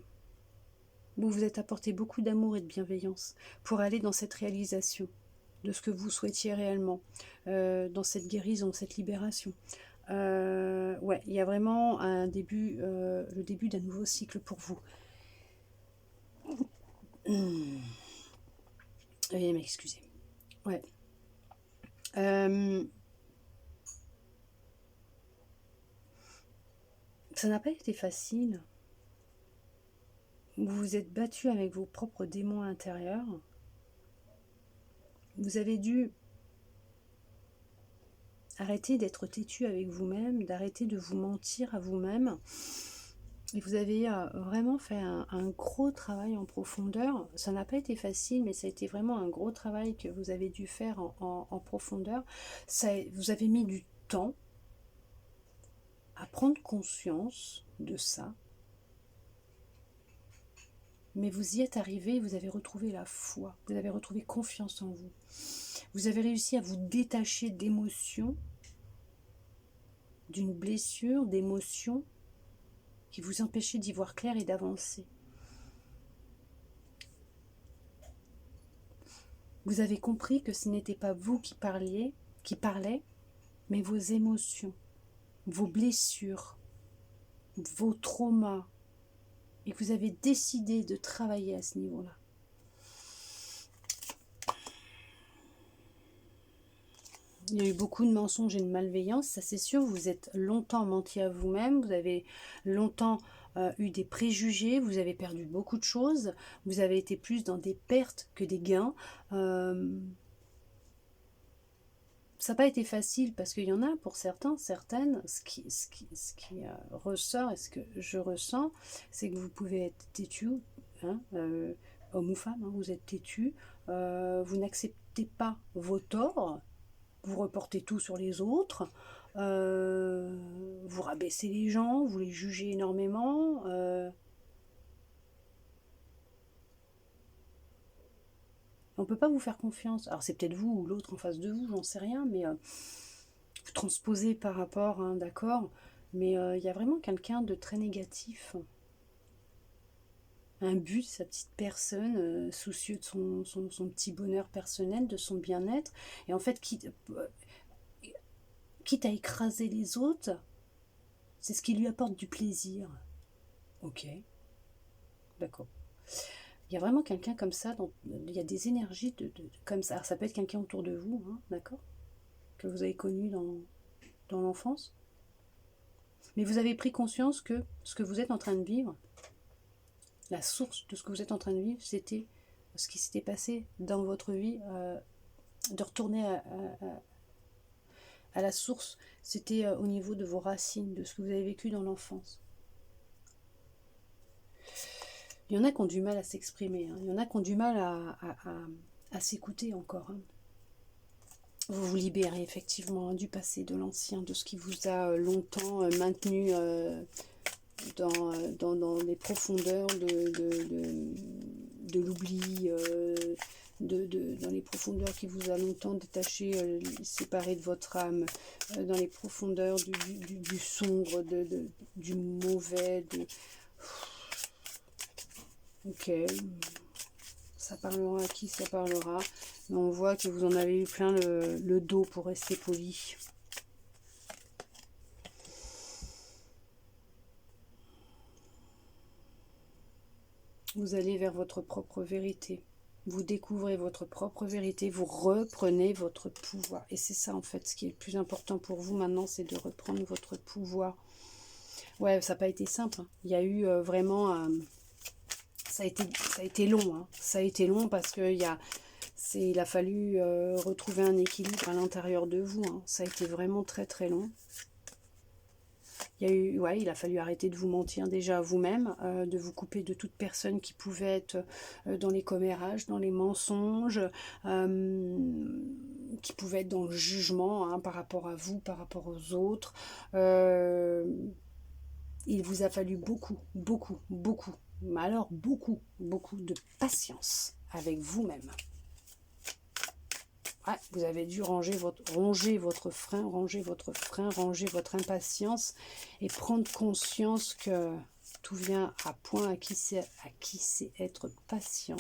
Vous vous êtes apporté beaucoup d'amour et de bienveillance pour aller dans cette réalisation de ce que vous souhaitiez réellement, dans cette guérison, cette libération. Ouais, il y a vraiment un début, le début d'un nouveau cycle pour vous. Veuillez m'excuser. Ouais. Ça n'a pas été facile. Vous vous êtes battu avec vos propres démons intérieurs. Vous avez dû arrêter d'être têtu avec vous-même, d'arrêter de vous mentir à vous-même. Et vous avez vraiment fait un gros travail en profondeur. Ça n'a pas été facile, mais ça a été vraiment un gros travail que vous avez dû faire en profondeur. Vous avez mis du temps à prendre conscience de ça. Mais vous y êtes arrivé, vous avez retrouvé la foi, vous avez retrouvé confiance en vous. Vous avez réussi à vous détacher d'émotions, d'une blessure, d'émotions qui vous empêchaient d'y voir clair et d'avancer. Vous avez compris que ce n'était pas vous qui parlez, mais vos émotions, vos blessures, vos traumas. Et vous avez décidé de travailler à ce niveau-là. Il y a eu beaucoup de mensonges et de malveillance, ça c'est sûr. Vous êtes longtemps menti à vous-même, vous avez longtemps eu des préjugés, vous avez perdu beaucoup de choses, vous avez été plus dans des pertes que des gains. Ça n'a pas été facile parce qu'il y en a pour certains, certaines, ce qui ressort et ce que je ressens, c'est que vous pouvez être têtu, hein, homme ou femme, hein, vous êtes têtu, vous n'acceptez pas vos torts, vous reportez tout sur les autres, vous rabaissez les gens, vous les jugez énormément. On ne peut pas vous faire confiance. Alors c'est peut-être vous ou l'autre en face de vous, j'en sais rien, mais vous transposez par rapport, hein, d'accord, mais il y a vraiment quelqu'un de très négatif. Un but, sa petite personne, soucieux de son petit bonheur personnel, de son bien-être, et en fait, quitte à écraser les autres, c'est ce qui lui apporte du plaisir. Ok, d'accord. Il y a vraiment quelqu'un comme ça, il y a des énergies comme ça. Alors, ça peut être quelqu'un autour de vous, hein, d'accord, que vous avez connu dans l'enfance. Mais vous avez pris conscience que ce que vous êtes en train de vivre, la source de ce que vous êtes en train de vivre, c'était ce qui s'était passé dans votre vie, de retourner à la source, c'était au niveau de vos racines, de ce que vous avez vécu dans l'enfance. Il y en a qui ont du mal à s'exprimer, hein. Il y en a qui ont du mal à s'écouter encore, hein. Vous vous libérez effectivement du passé, de l'ancien, de ce qui vous a longtemps maintenu dans les profondeurs de l'oubli, dans les profondeurs qui vous a longtemps détaché, séparé de votre âme, dans les profondeurs du sombre, du mauvais, Ok, ça parlera à qui ça parlera, mais on voit que vous en avez eu plein le dos pour rester poli. Vous allez vers votre propre vérité. Vous découvrez votre propre vérité, vous reprenez votre pouvoir. Et c'est ça en fait, ce qui est le plus important pour vous maintenant, c'est de reprendre votre pouvoir. Ouais, ça n'a pas été simple, hein. Il y a eu vraiment... ça a été long, hein. Ça a été long parce qu'il a fallu retrouver un équilibre à l'intérieur de vous, hein. Ça a été vraiment très très long. Il a fallu arrêter de vous mentir déjà à vous-même, de vous couper de toute personne qui pouvait être dans les commérages, dans les mensonges, qui pouvait être dans le jugement, hein, par rapport à vous, par rapport aux autres. Il vous a fallu beaucoup, beaucoup, beaucoup, mais alors beaucoup, beaucoup de patience avec vous-même. Ouais, vous avez dû ronger votre frein, ranger votre impatience et prendre conscience que tout vient à point, à qui c'est être patient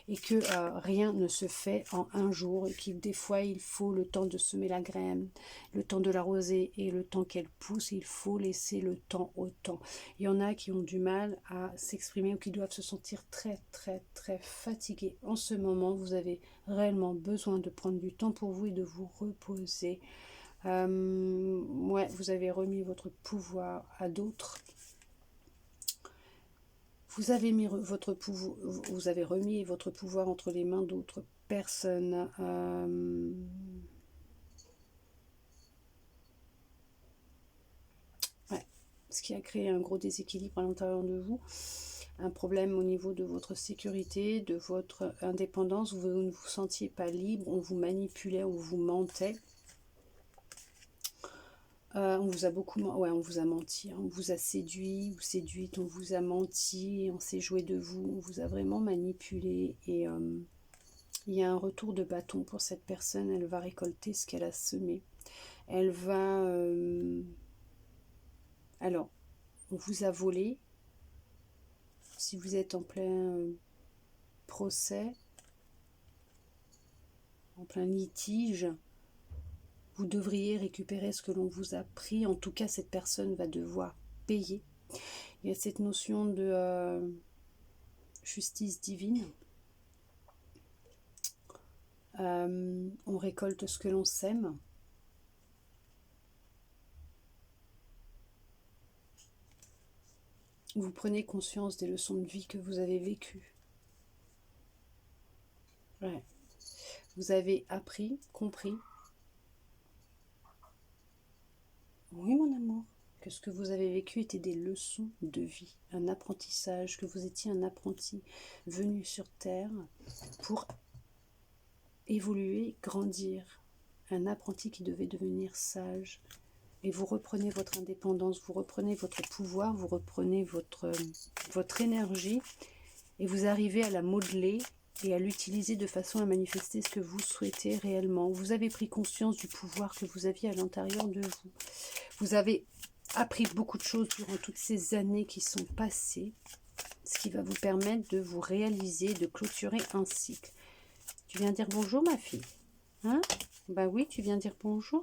et que rien ne se fait en un jour et que des fois il faut le temps de semer la graine, le temps de l'arroser et le temps qu'elle pousse, il faut laisser le temps au temps. Il y en a qui ont du mal à s'exprimer ou qui doivent se sentir très très très fatigués. En ce moment, vous avez réellement besoin de prendre du temps pour vous et de vous reposer. Ouais, vous avez remis votre pouvoir à d'autres. Vous avez remis votre pouvoir entre les mains d'autres personnes. Ouais, ce qui a créé un gros déséquilibre à l'intérieur de vous. Un problème au niveau de votre sécurité, de votre indépendance. Vous ne vous sentiez pas libre, on vous manipulait, on vous mentait. On vous a on vous a menti, hein. On vous a séduit ou séduite, on vous a menti, on s'est joué de vous, on vous a vraiment manipulé et il y a un retour de bâton pour cette personne. Elle va récolter ce qu'elle a semé. Elle va... Alors, on vous a volé. Si vous êtes en plein procès, en plein litige, vous devriez récupérer ce que l'on vous a pris. En tout cas, cette personne va devoir payer. Il y a cette notion de justice divine. On récolte ce que l'on sème. Vous prenez conscience des leçons de vie que vous avez vécues. Ouais. Vous avez appris, compris. Oui, mon amour, que ce que vous avez vécu était des leçons de vie, un apprentissage, que vous étiez un apprenti venu sur Terre pour évoluer, grandir. Un apprenti qui devait devenir sage. Et vous reprenez votre indépendance, vous reprenez votre pouvoir, vous reprenez votre énergie et vous arrivez à la modeler et à l'utiliser de façon à manifester ce que vous souhaitez réellement. Vous avez pris conscience du pouvoir que vous aviez à l'intérieur de vous. Vous avez appris beaucoup de choses durant toutes ces années qui sont passées, ce qui va vous permettre de vous réaliser, de clôturer un cycle. Tu viens dire bonjour, ma fille, hein? Bah oui, tu viens dire bonjour.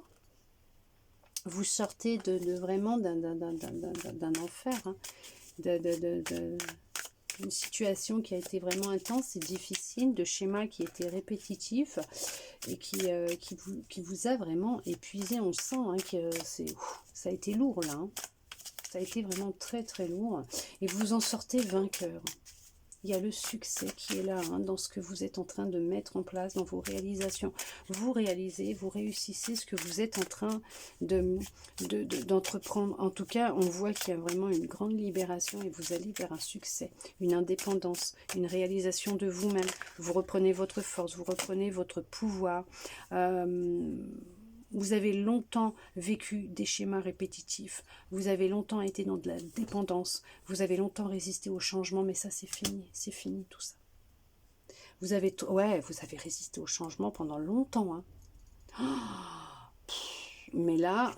Vous sortez vraiment d'un enfer, hein, une situation qui a été vraiment intense et difficile, de schémas qui étaient répétitifs et qui vous a vraiment épuisé. On sent hein, que ça a été lourd là. Hein. Ça a été vraiment très très lourd. Et vous en sortez vainqueur. Il y a le succès qui est là, hein, dans ce que vous êtes en train de mettre en place, dans vos réalisations. Vous réalisez, vous réussissez ce que vous êtes en train d'entreprendre. En tout cas, on voit qu'il y a vraiment une grande libération et vous allez vers un succès, une indépendance, une réalisation de vous-même. Vous reprenez votre force, vous reprenez votre pouvoir. Vous avez longtemps vécu des schémas répétitifs, vous avez longtemps été dans de la dépendance, vous avez longtemps résisté au changement, mais ça c'est fini tout ça. Vous avez résisté au changement pendant longtemps. Hein. Mais là,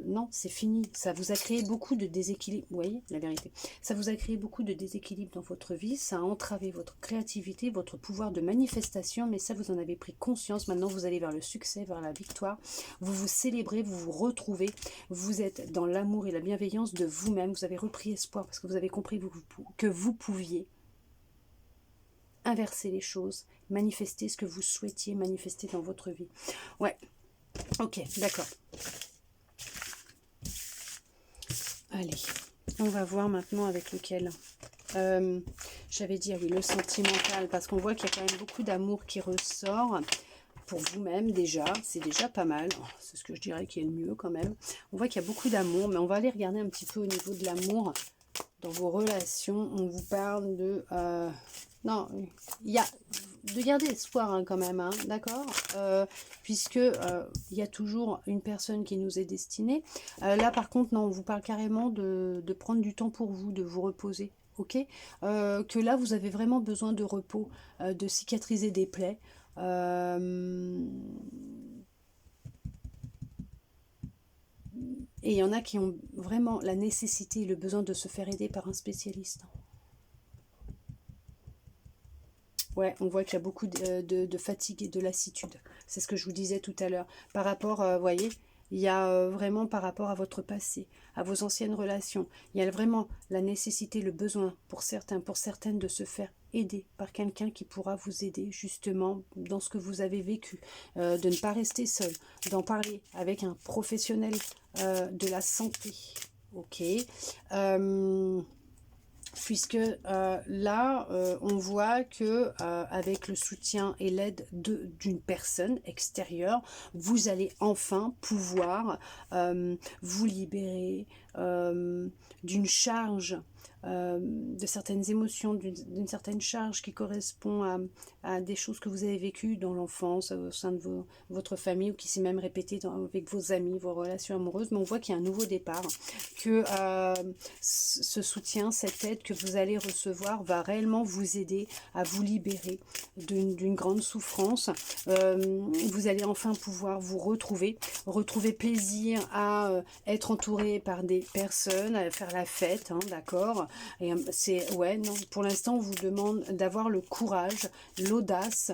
non, c'est fini. Ça vous a créé beaucoup de déséquilibre. Vous voyez, la vérité. Ça vous a créé beaucoup de déséquilibre dans votre vie. Ça a entravé votre créativité, votre pouvoir de manifestation. Mais ça, vous en avez pris conscience. Maintenant, vous allez vers le succès, vers la victoire. Vous vous célébrez, vous vous retrouvez. Vous êtes dans l'amour et la bienveillance de vous-même. Vous avez repris espoir parce que vous avez compris que vous pouviez inverser les choses, manifester ce que vous souhaitiez manifester dans votre vie. Ouais. Ok, d'accord. Allez, on va voir maintenant avec lequel. J'avais dit, ah oui, le sentimental, parce qu'on voit qu'il y a quand même beaucoup d'amour qui ressort. Pour vous-même déjà, c'est déjà pas mal. C'est ce que je dirais qui est le mieux quand même. On voit qu'il y a beaucoup d'amour, mais on va aller regarder un petit peu au niveau de l'amour. Dans vos relations, on vous parle de... non, il y a... de garder espoir hein, quand même, hein, d'accord puisque il y a toujours une personne qui nous est destinée. Là par contre, non, on vous parle carrément de prendre du temps pour vous, de vous reposer, ok que là, vous avez vraiment besoin de repos, de cicatriser des plaies. Et il y en a qui ont vraiment la nécessité et le besoin de se faire aider par un spécialiste. Ouais, on voit qu'il y a beaucoup de fatigue et de lassitude. C'est ce que je vous disais tout à l'heure. Par rapport, vous voyez, il y a vraiment par rapport à votre passé, à vos anciennes relations. Il y a vraiment la nécessité, le besoin pour certains, pour certaines de se faire aider par quelqu'un qui pourra vous aider justement dans ce que vous avez vécu. De ne pas rester seul, d'en parler avec un professionnel de la santé. Ok. Puisque là, on voit que avec le soutien et l'aide d'une personne extérieure, vous allez enfin pouvoir vous libérer d'une charge, de certaines émotions, d'une certaine charge qui correspond à des choses que vous avez vécues dans l'enfance, au sein de votre famille, ou qui s'est même répété avec vos amis, vos relations amoureuses. Mais on voit qu'il y a un nouveau départ, que ce soutien, cette aide que vous allez recevoir va réellement vous aider à vous libérer d'une grande souffrance. Vous allez enfin pouvoir vous retrouver plaisir à être entouré par des personnes, à faire la fête, hein, d'accord. Et c'est ouais, non, pour l'instant, on vous demande d'avoir le courage, l'audace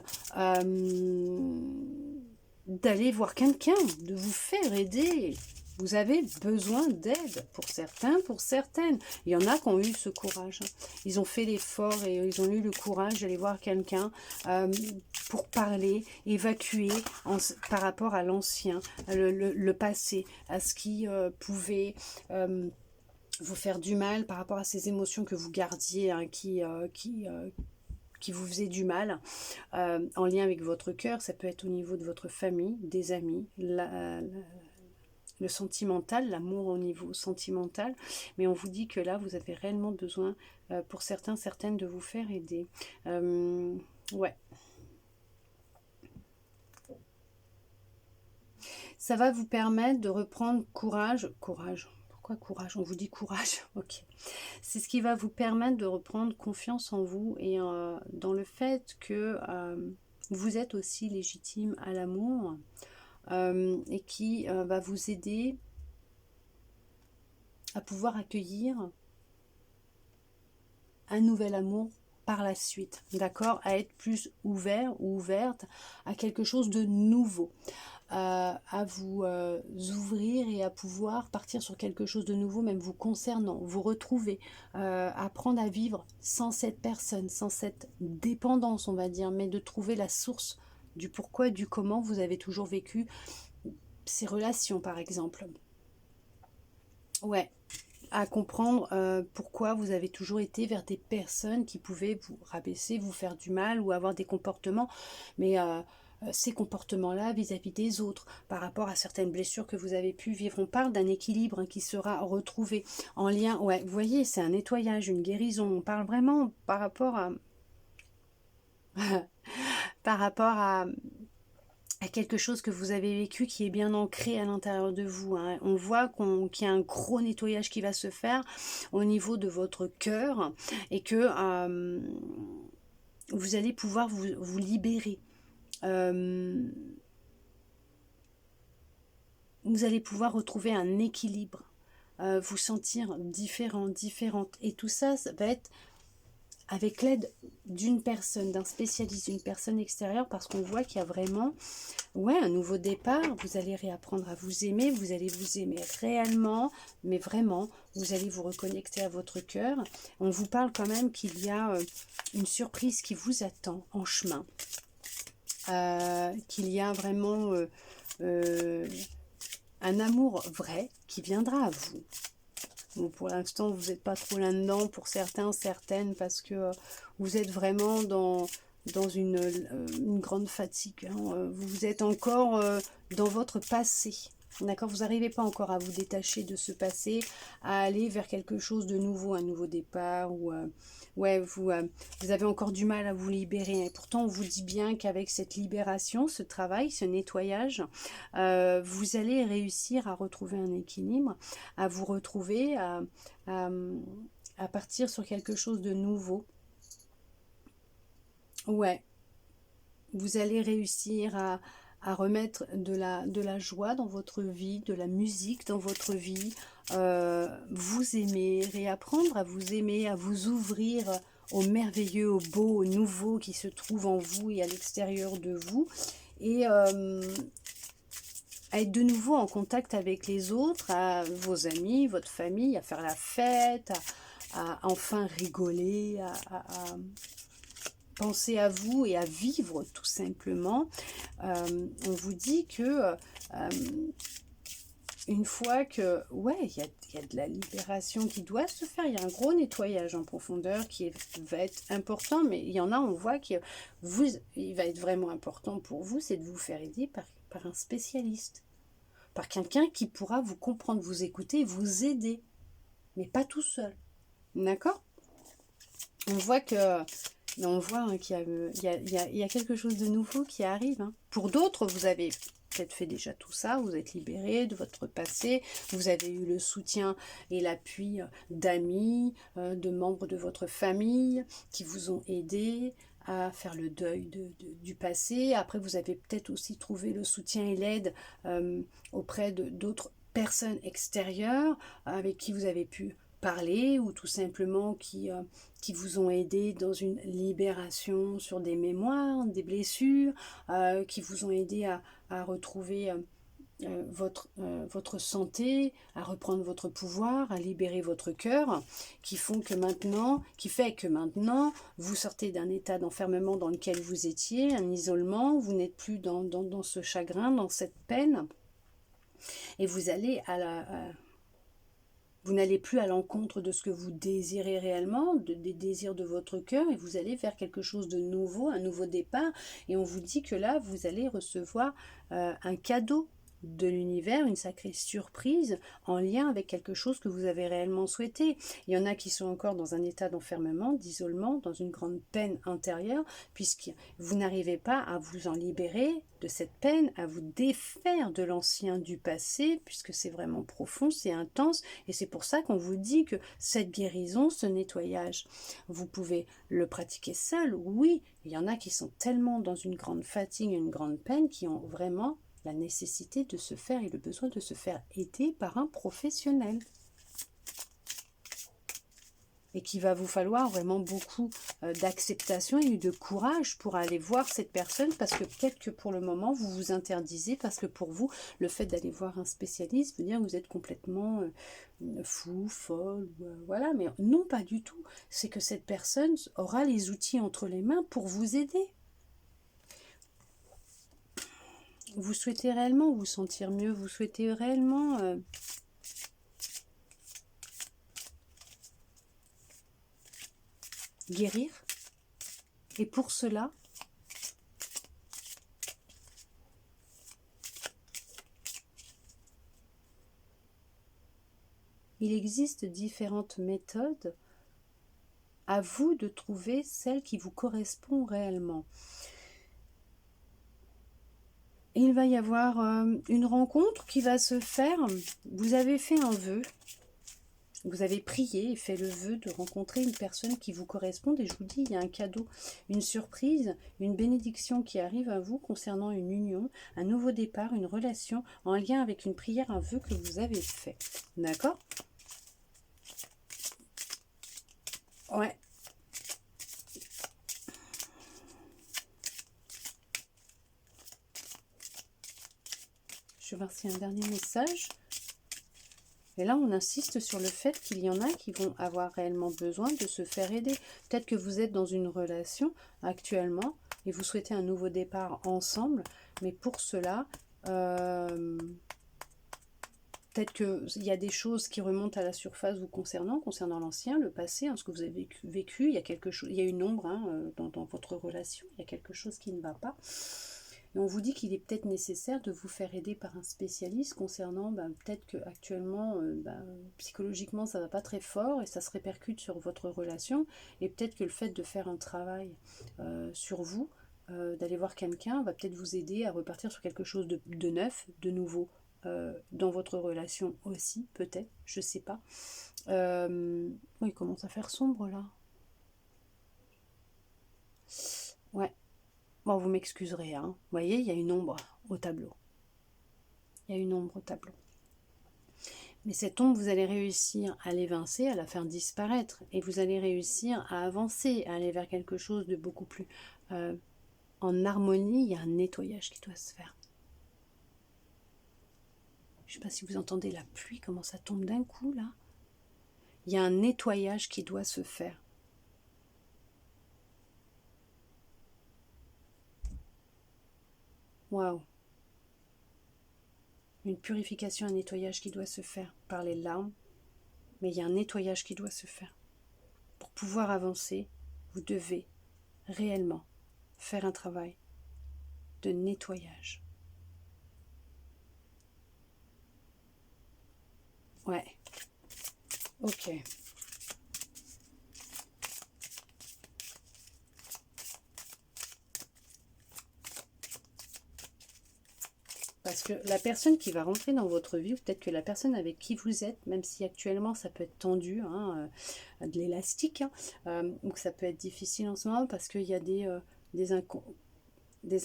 d'aller voir quelqu'un, de vous faire aider. Vous avez besoin d'aide pour certains, pour certaines. Il y en a qui ont eu ce courage. Ils ont fait l'effort et ils ont eu le courage d'aller voir quelqu'un pour parler, évacuer par rapport à l'ancien, le passé, à ce qui pouvait vous faire du mal par rapport à ces émotions que vous gardiez, hein, qui vous faisait du mal, en lien avec votre cœur. Ça peut être au niveau de votre famille, des amis, le sentimental, l'amour au niveau sentimental, mais on vous dit que là, vous avez réellement besoin, pour certains, certaines, de vous faire aider. Ouais. Ça va vous permettre de reprendre courage. Pourquoi courage? On vous dit courage, ok. C'est ce qui va vous permettre de reprendre confiance en vous et dans le fait que vous êtes aussi légitime à l'amour. Et qui va vous aider à pouvoir accueillir un nouvel amour par la suite, d'accord, à être plus ouvert ou ouverte à quelque chose de nouveau. à vous ouvrir et à pouvoir partir sur quelque chose de nouveau, même vous concernant, vous retrouver, apprendre à vivre sans cette personne, sans cette dépendance, on va dire, mais de trouver la source du pourquoi et du comment vous avez toujours vécu ces relations, par exemple. Ouais, à comprendre pourquoi vous avez toujours été vers des personnes qui pouvaient vous rabaisser, vous faire du mal ou avoir des comportements, mais ces comportements-là vis-à-vis des autres, par rapport à certaines blessures que vous avez pu vivre. On parle d'un équilibre qui sera retrouvé en lien, ouais, vous voyez, c'est un nettoyage, une guérison, on parle vraiment par rapport à par rapport à quelque chose que vous avez vécu qui est bien ancré à l'intérieur de vous. Hein. On voit qu'il y a un gros nettoyage qui va se faire au niveau de votre cœur et que vous allez pouvoir vous libérer. Vous allez pouvoir retrouver un équilibre, vous sentir différente. Et tout ça, ça va être avec l'aide d'une personne, d'un spécialiste, d'une personne extérieure, parce qu'on voit qu'il y a vraiment un nouveau départ. Vous allez réapprendre à vous aimer, vous allez vous aimer réellement, mais vraiment, vous allez vous reconnecter à votre cœur. On vous parle quand même qu'il y a une surprise qui vous attend en chemin, qu'il y a vraiment un amour vrai qui viendra à vous. Bon, pour l'instant, vous n'êtes pas trop là-dedans, pour certains, certaines, parce que vous êtes vraiment dans une grande fatigue. Hein. Vous êtes encore dans votre passé. D'accord, vous n'arrivez pas encore à vous détacher de ce passé, à aller vers quelque chose de nouveau, un nouveau départ, ou vous avez encore du mal à vous libérer. Et pourtant, on vous dit bien qu'avec cette libération, ce travail, ce nettoyage, vous allez réussir à retrouver un équilibre, à vous retrouver, à partir sur quelque chose de nouveau. Ouais, vous allez réussir à remettre de la joie dans votre vie, de la musique dans votre vie, vous aimer, réapprendre à vous aimer, à vous ouvrir au merveilleux, au beau, au nouveau qui se trouve en vous et à l'extérieur de vous, et à être de nouveau en contact avec les autres, à vos amis, votre famille, à faire la fête, à enfin rigoler, à penser à vous et à vivre tout simplement. On vous dit que une fois que, il y a de la libération qui doit se faire, il y a un gros nettoyage en profondeur va être important, mais il y en a, on voit qu'il va être vraiment important pour vous, c'est de vous faire aider par un spécialiste, par quelqu'un qui pourra vous comprendre, vous écouter, vous aider, mais pas tout seul. D'accord ? On voit qu'il y a quelque chose de nouveau qui arrive. Hein. Pour d'autres, vous avez peut-être fait déjà tout ça, vous êtes libéré de votre passé, vous avez eu le soutien et l'appui d'amis, de membres de votre famille qui vous ont aidé à faire le deuil du passé. Après, vous avez peut-être aussi trouvé le soutien et l'aide auprès d'autres personnes extérieures avec qui vous avez pu parler, ou tout simplement qui vous ont aidé dans une libération sur des mémoires, des blessures, qui vous ont aidé à retrouver votre santé, à reprendre votre pouvoir, à libérer votre cœur, qui fait que maintenant, vous sortez d'un état d'enfermement dans lequel vous étiez, un isolement, vous n'êtes plus dans ce chagrin, dans cette peine, et vous allez vous n'allez plus à l'encontre de ce que vous désirez réellement, des désirs de votre cœur, et vous allez vers quelque chose de nouveau, un nouveau départ. Et on vous dit que là, vous allez recevoir un cadeau de l'univers, une sacrée surprise en lien avec quelque chose que vous avez réellement souhaité. Il y en a qui sont encore dans un état d'enfermement, d'isolement, dans une grande peine intérieure, puisque vous n'arrivez pas à vous en libérer de cette peine, à vous défaire de l'ancien, du passé, puisque c'est vraiment profond, c'est intense, et c'est pour ça qu'on vous dit que cette guérison, ce nettoyage, vous pouvez le pratiquer seul, oui. Il y en a qui sont tellement dans une grande fatigue, une grande peine, qui ont vraiment la nécessité de se faire et le besoin de se faire aider par un professionnel. et qu'il va vous falloir vraiment beaucoup d'acceptation et de courage pour aller voir cette personne, parce que peut-être que pour le moment vous vous interdisez, parce que pour vous le fait d'aller voir un spécialiste veut dire que vous êtes complètement fou, folle, voilà, mais non, pas du tout. C'est que cette personne aura les outils entre les mains pour vous aider. Vous souhaitez réellement vous sentir mieux, vous souhaitez réellement guérir. Et pour cela, il existe différentes méthodes. À vous de trouver celle qui vous correspond réellement. Il va y avoir une rencontre qui va se faire. Vous avez fait un vœu. Vous avez prié et fait le vœu de rencontrer une personne qui vous correspond. Et je vous dis, il y a un cadeau, une surprise, une bénédiction qui arrive à vous concernant une union, un nouveau départ, une relation en lien avec une prière, un vœu que vous avez fait. D'accord? Ouais. Je vais voir s'il y a un dernier message. Et là, on insiste sur le fait qu'il y en a qui vont avoir réellement besoin de se faire aider. Peut-être que vous êtes dans une relation actuellement et vous souhaitez un nouveau départ ensemble. Mais pour cela, peut-être qu'il y a des choses qui remontent à la surface vous concernant l'ancien, le passé, ce que vous avez vécu. Il y a quelque chose, il y a une ombre dans votre relation. Il y a quelque chose qui ne va pas. Et on vous dit qu'il est peut-être nécessaire de vous faire aider par un spécialiste concernant peut-être qu'actuellement, psychologiquement, ça ne va pas très fort et ça se répercute sur votre relation. Et peut-être que le fait de faire un travail sur vous, d'aller voir quelqu'un, va peut-être vous aider à repartir sur quelque chose de neuf, de nouveau, dans votre relation aussi, peut-être, je ne sais pas. Il commence à faire sombre là. Ouais. Bon, vous m'excuserez, hein. Vous voyez, il y a une ombre au tableau. Il y a une ombre au tableau. Mais cette ombre, vous allez réussir à l'évincer, à la faire disparaître. Et vous allez réussir à avancer, à aller vers quelque chose de beaucoup plus en harmonie. Il y a un nettoyage qui doit se faire. Je ne sais pas si vous entendez la pluie, comment ça tombe d'un coup, là. Il y a un nettoyage qui doit se faire. Waouh! Une purification, un nettoyage qui doit se faire par les larmes, mais il y a un nettoyage qui doit se faire. Pour pouvoir avancer, vous devez réellement faire un travail de nettoyage. Ouais. Ok. Parce que la personne qui va rentrer dans votre vie, ou peut-être que la personne avec qui vous êtes, même si actuellement ça peut être tendu, de l'élastique, ou que ça peut être difficile en ce moment, parce qu'il y a des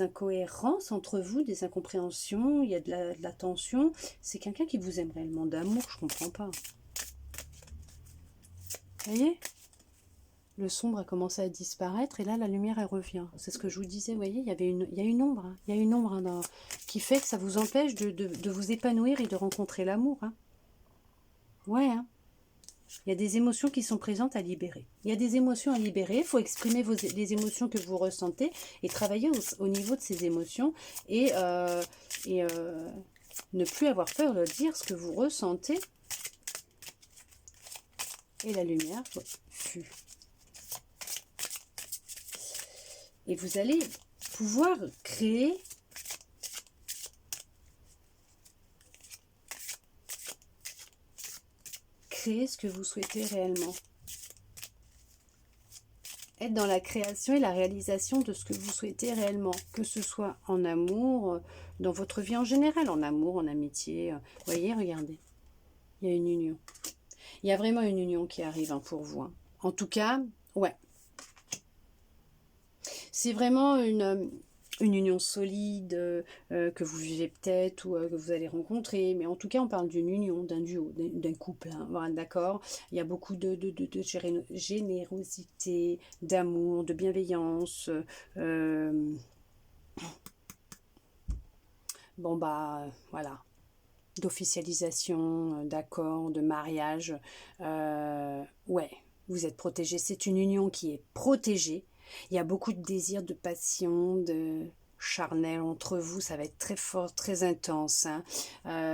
incohérences entre vous, des incompréhensions, il y a de la tension. C'est quelqu'un qui vous aime réellement d'amour, je ne comprends pas. Vous voyez ? Le sombre a commencé à disparaître et là la lumière elle revient. C'est ce que je vous disais, vous voyez, il y a une ombre, il y a une ombre qui fait que ça vous empêche de vous épanouir et de rencontrer l'amour. Ouais, il y a des émotions qui sont présentes à libérer. Il y a des émotions à libérer, il faut exprimer les émotions que vous ressentez et travailler au niveau de ces émotions et ne plus avoir peur de dire ce que vous ressentez. Et la lumière fut. Et vous allez pouvoir créer ce que vous souhaitez réellement. Être dans la création et la réalisation de ce que vous souhaitez réellement, que ce soit en amour, dans votre vie en général, en amour, en amitié. Vous voyez, regardez, il y a une union. Il y a vraiment une union qui arrive pour vous. En tout cas, ouais. C'est vraiment une union solide que vous vivez peut-être ou que vous allez rencontrer, mais en tout cas on parle d'une union, d'un duo, d'un couple, hein, voilà, d'accord. Il y a beaucoup de générosité, d'amour, de bienveillance. Bon bah voilà, d'officialisation, d'accord, de mariage. Ouais, vous êtes protégé. C'est une union qui est protégée. Il y a beaucoup de désir, de passion, de charnel entre vous. Ça va être très fort, très intense, hein.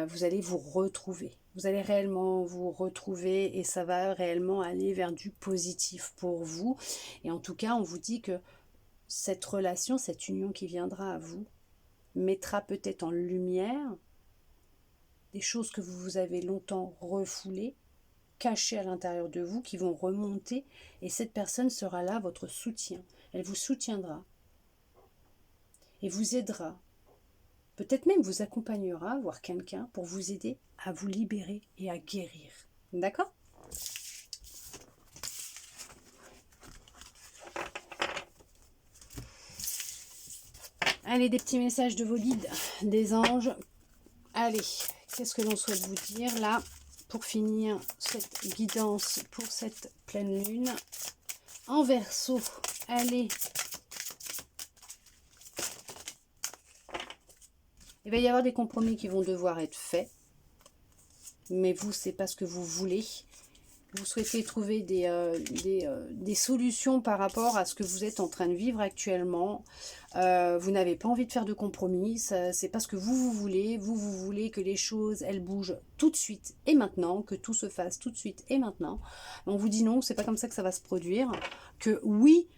Vous allez vous retrouver. Vous allez réellement vous retrouver et ça va réellement aller vers du positif pour vous. Et en tout cas, on vous dit que cette relation, cette union qui viendra à vous, mettra peut-être en lumière des choses que vous avez longtemps refoulées, cachées à l'intérieur de vous, qui vont remonter, et cette personne sera là, votre soutien. Elle vous soutiendra et vous aidera, peut-être même vous accompagnera, voir quelqu'un pour vous aider à vous libérer et à guérir. D'accord ? Allez, des petits messages de vos guides, des anges. Allez, qu'est-ce que l'on souhaite vous dire là pour finir cette guidance pour cette pleine lune en Verseau? Allez, il va y avoir des compromis qui vont devoir être faits, mais vous, c'est pas ce que vous voulez. Vous souhaitez trouver des solutions par rapport à ce que vous êtes en train de vivre actuellement. Vous n'avez pas envie de faire de compromis, c'est pas ce que vous voulez. Vous voulez que les choses, elles bougent tout de suite et maintenant, que tout se fasse tout de suite et maintenant. On vous dit non, c'est pas comme ça que ça va se produire. Que oui,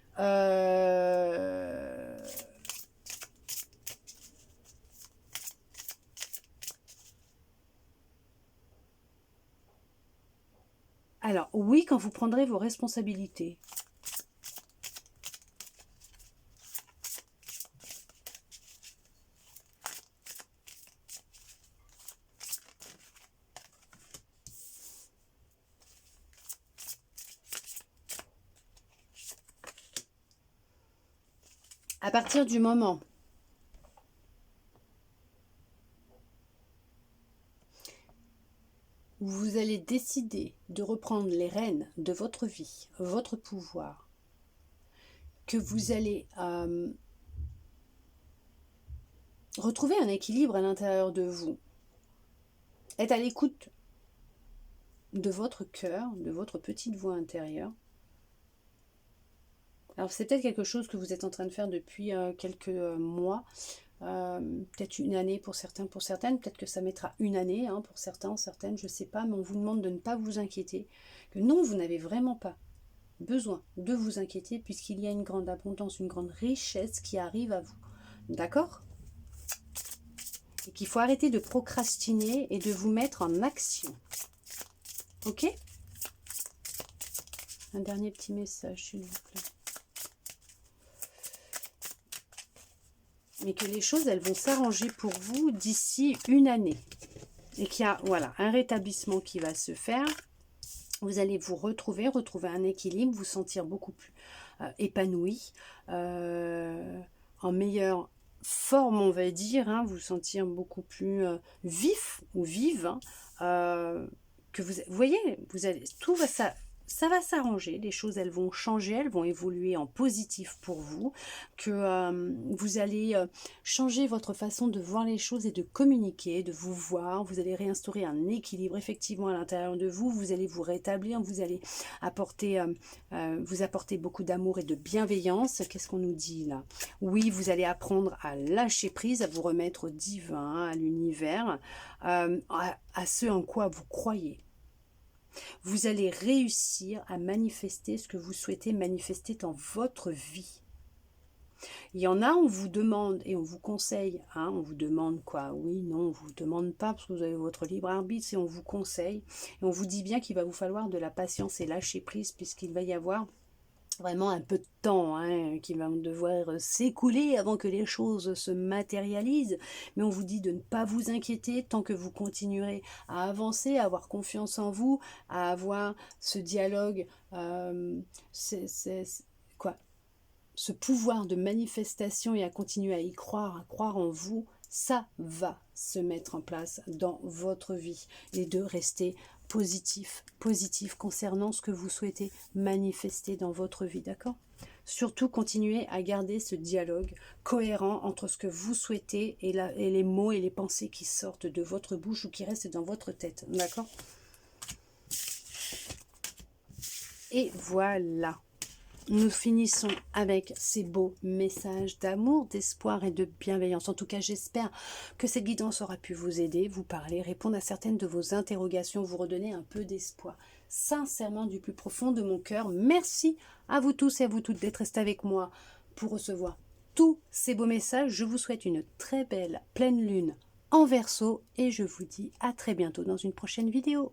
alors oui, quand vous prendrez vos responsabilités. À partir du moment où vous allez décider de reprendre les rênes de votre vie, votre pouvoir, que vous allez retrouver un équilibre à l'intérieur de vous, être à l'écoute de votre cœur, de votre petite voix intérieure. Alors c'est peut-être quelque chose que vous êtes en train de faire depuis quelques mois, peut-être une année pour certains, pour certaines, peut-être que ça mettra une année hein, pour certains, certaines, je ne sais pas, mais on vous demande de ne pas vous inquiéter, que non, vous n'avez vraiment pas besoin de vous inquiéter puisqu'il y a une grande abondance, une grande richesse qui arrive à vous. D'accord ? Et qu'il faut arrêter de procrastiner et de vous mettre en action. Ok ? Un dernier petit message, s'il vous plaît. Mais que les choses, elles vont s'arranger pour vous d'ici une année. Et qu'il y a voilà, un rétablissement qui va se faire. Vous allez vous retrouver un équilibre, vous sentir beaucoup plus épanoui, en meilleure forme, on va dire, hein, vous sentir beaucoup plus vif ou vive. Hein, que vous voyez, vous allez, tout va ça va s'arranger, les choses elles vont changer, elles vont évoluer en positif pour vous, que vous allez changer votre façon de voir les choses et de communiquer, de vous voir, vous allez réinstaurer un équilibre effectivement à l'intérieur de vous, vous allez vous rétablir, vous allez apporter, vous apporter beaucoup d'amour et de bienveillance. Qu'est-ce qu'on nous dit là? Oui, vous allez apprendre à lâcher prise, à vous remettre au divin, à l'univers, à ce en quoi vous croyez. Vous allez réussir à manifester ce que vous souhaitez manifester dans votre vie. Il y en a, on vous demande et on vous conseille, hein, on vous demande quoi? Oui, non, on ne vous demande pas parce que vous avez votre libre arbitre, et on vous conseille. Et on vous dit bien qu'il va vous falloir de la patience et lâcher prise puisqu'il va y avoir vraiment un peu de temps hein, qui va devoir s'écouler avant que les choses se matérialisent. Mais on vous dit de ne pas vous inquiéter tant que vous continuerez à avancer, à avoir confiance en vous, à avoir ce dialogue, quoi, ce pouvoir de manifestation et à continuer à y croire, à croire en vous, ça va se mettre en place dans votre vie. Et de rester positif, positif concernant ce que vous souhaitez manifester dans votre vie, d'accord? Surtout, continuez à garder ce dialogue cohérent entre ce que vous souhaitez et les mots et les pensées qui sortent de votre bouche ou qui restent dans votre tête, d'accord? Et voilà, nous finissons avec ces beaux messages d'amour, d'espoir et de bienveillance. En tout cas, j'espère que cette guidance aura pu vous aider, vous parler, répondre à certaines de vos interrogations, vous redonner un peu d'espoir. Sincèrement, du plus profond de mon cœur, merci à vous tous et à vous toutes d'être restés avec moi pour recevoir tous ces beaux messages. Je vous souhaite une très belle pleine lune en Verseau et je vous dis à très bientôt dans une prochaine vidéo.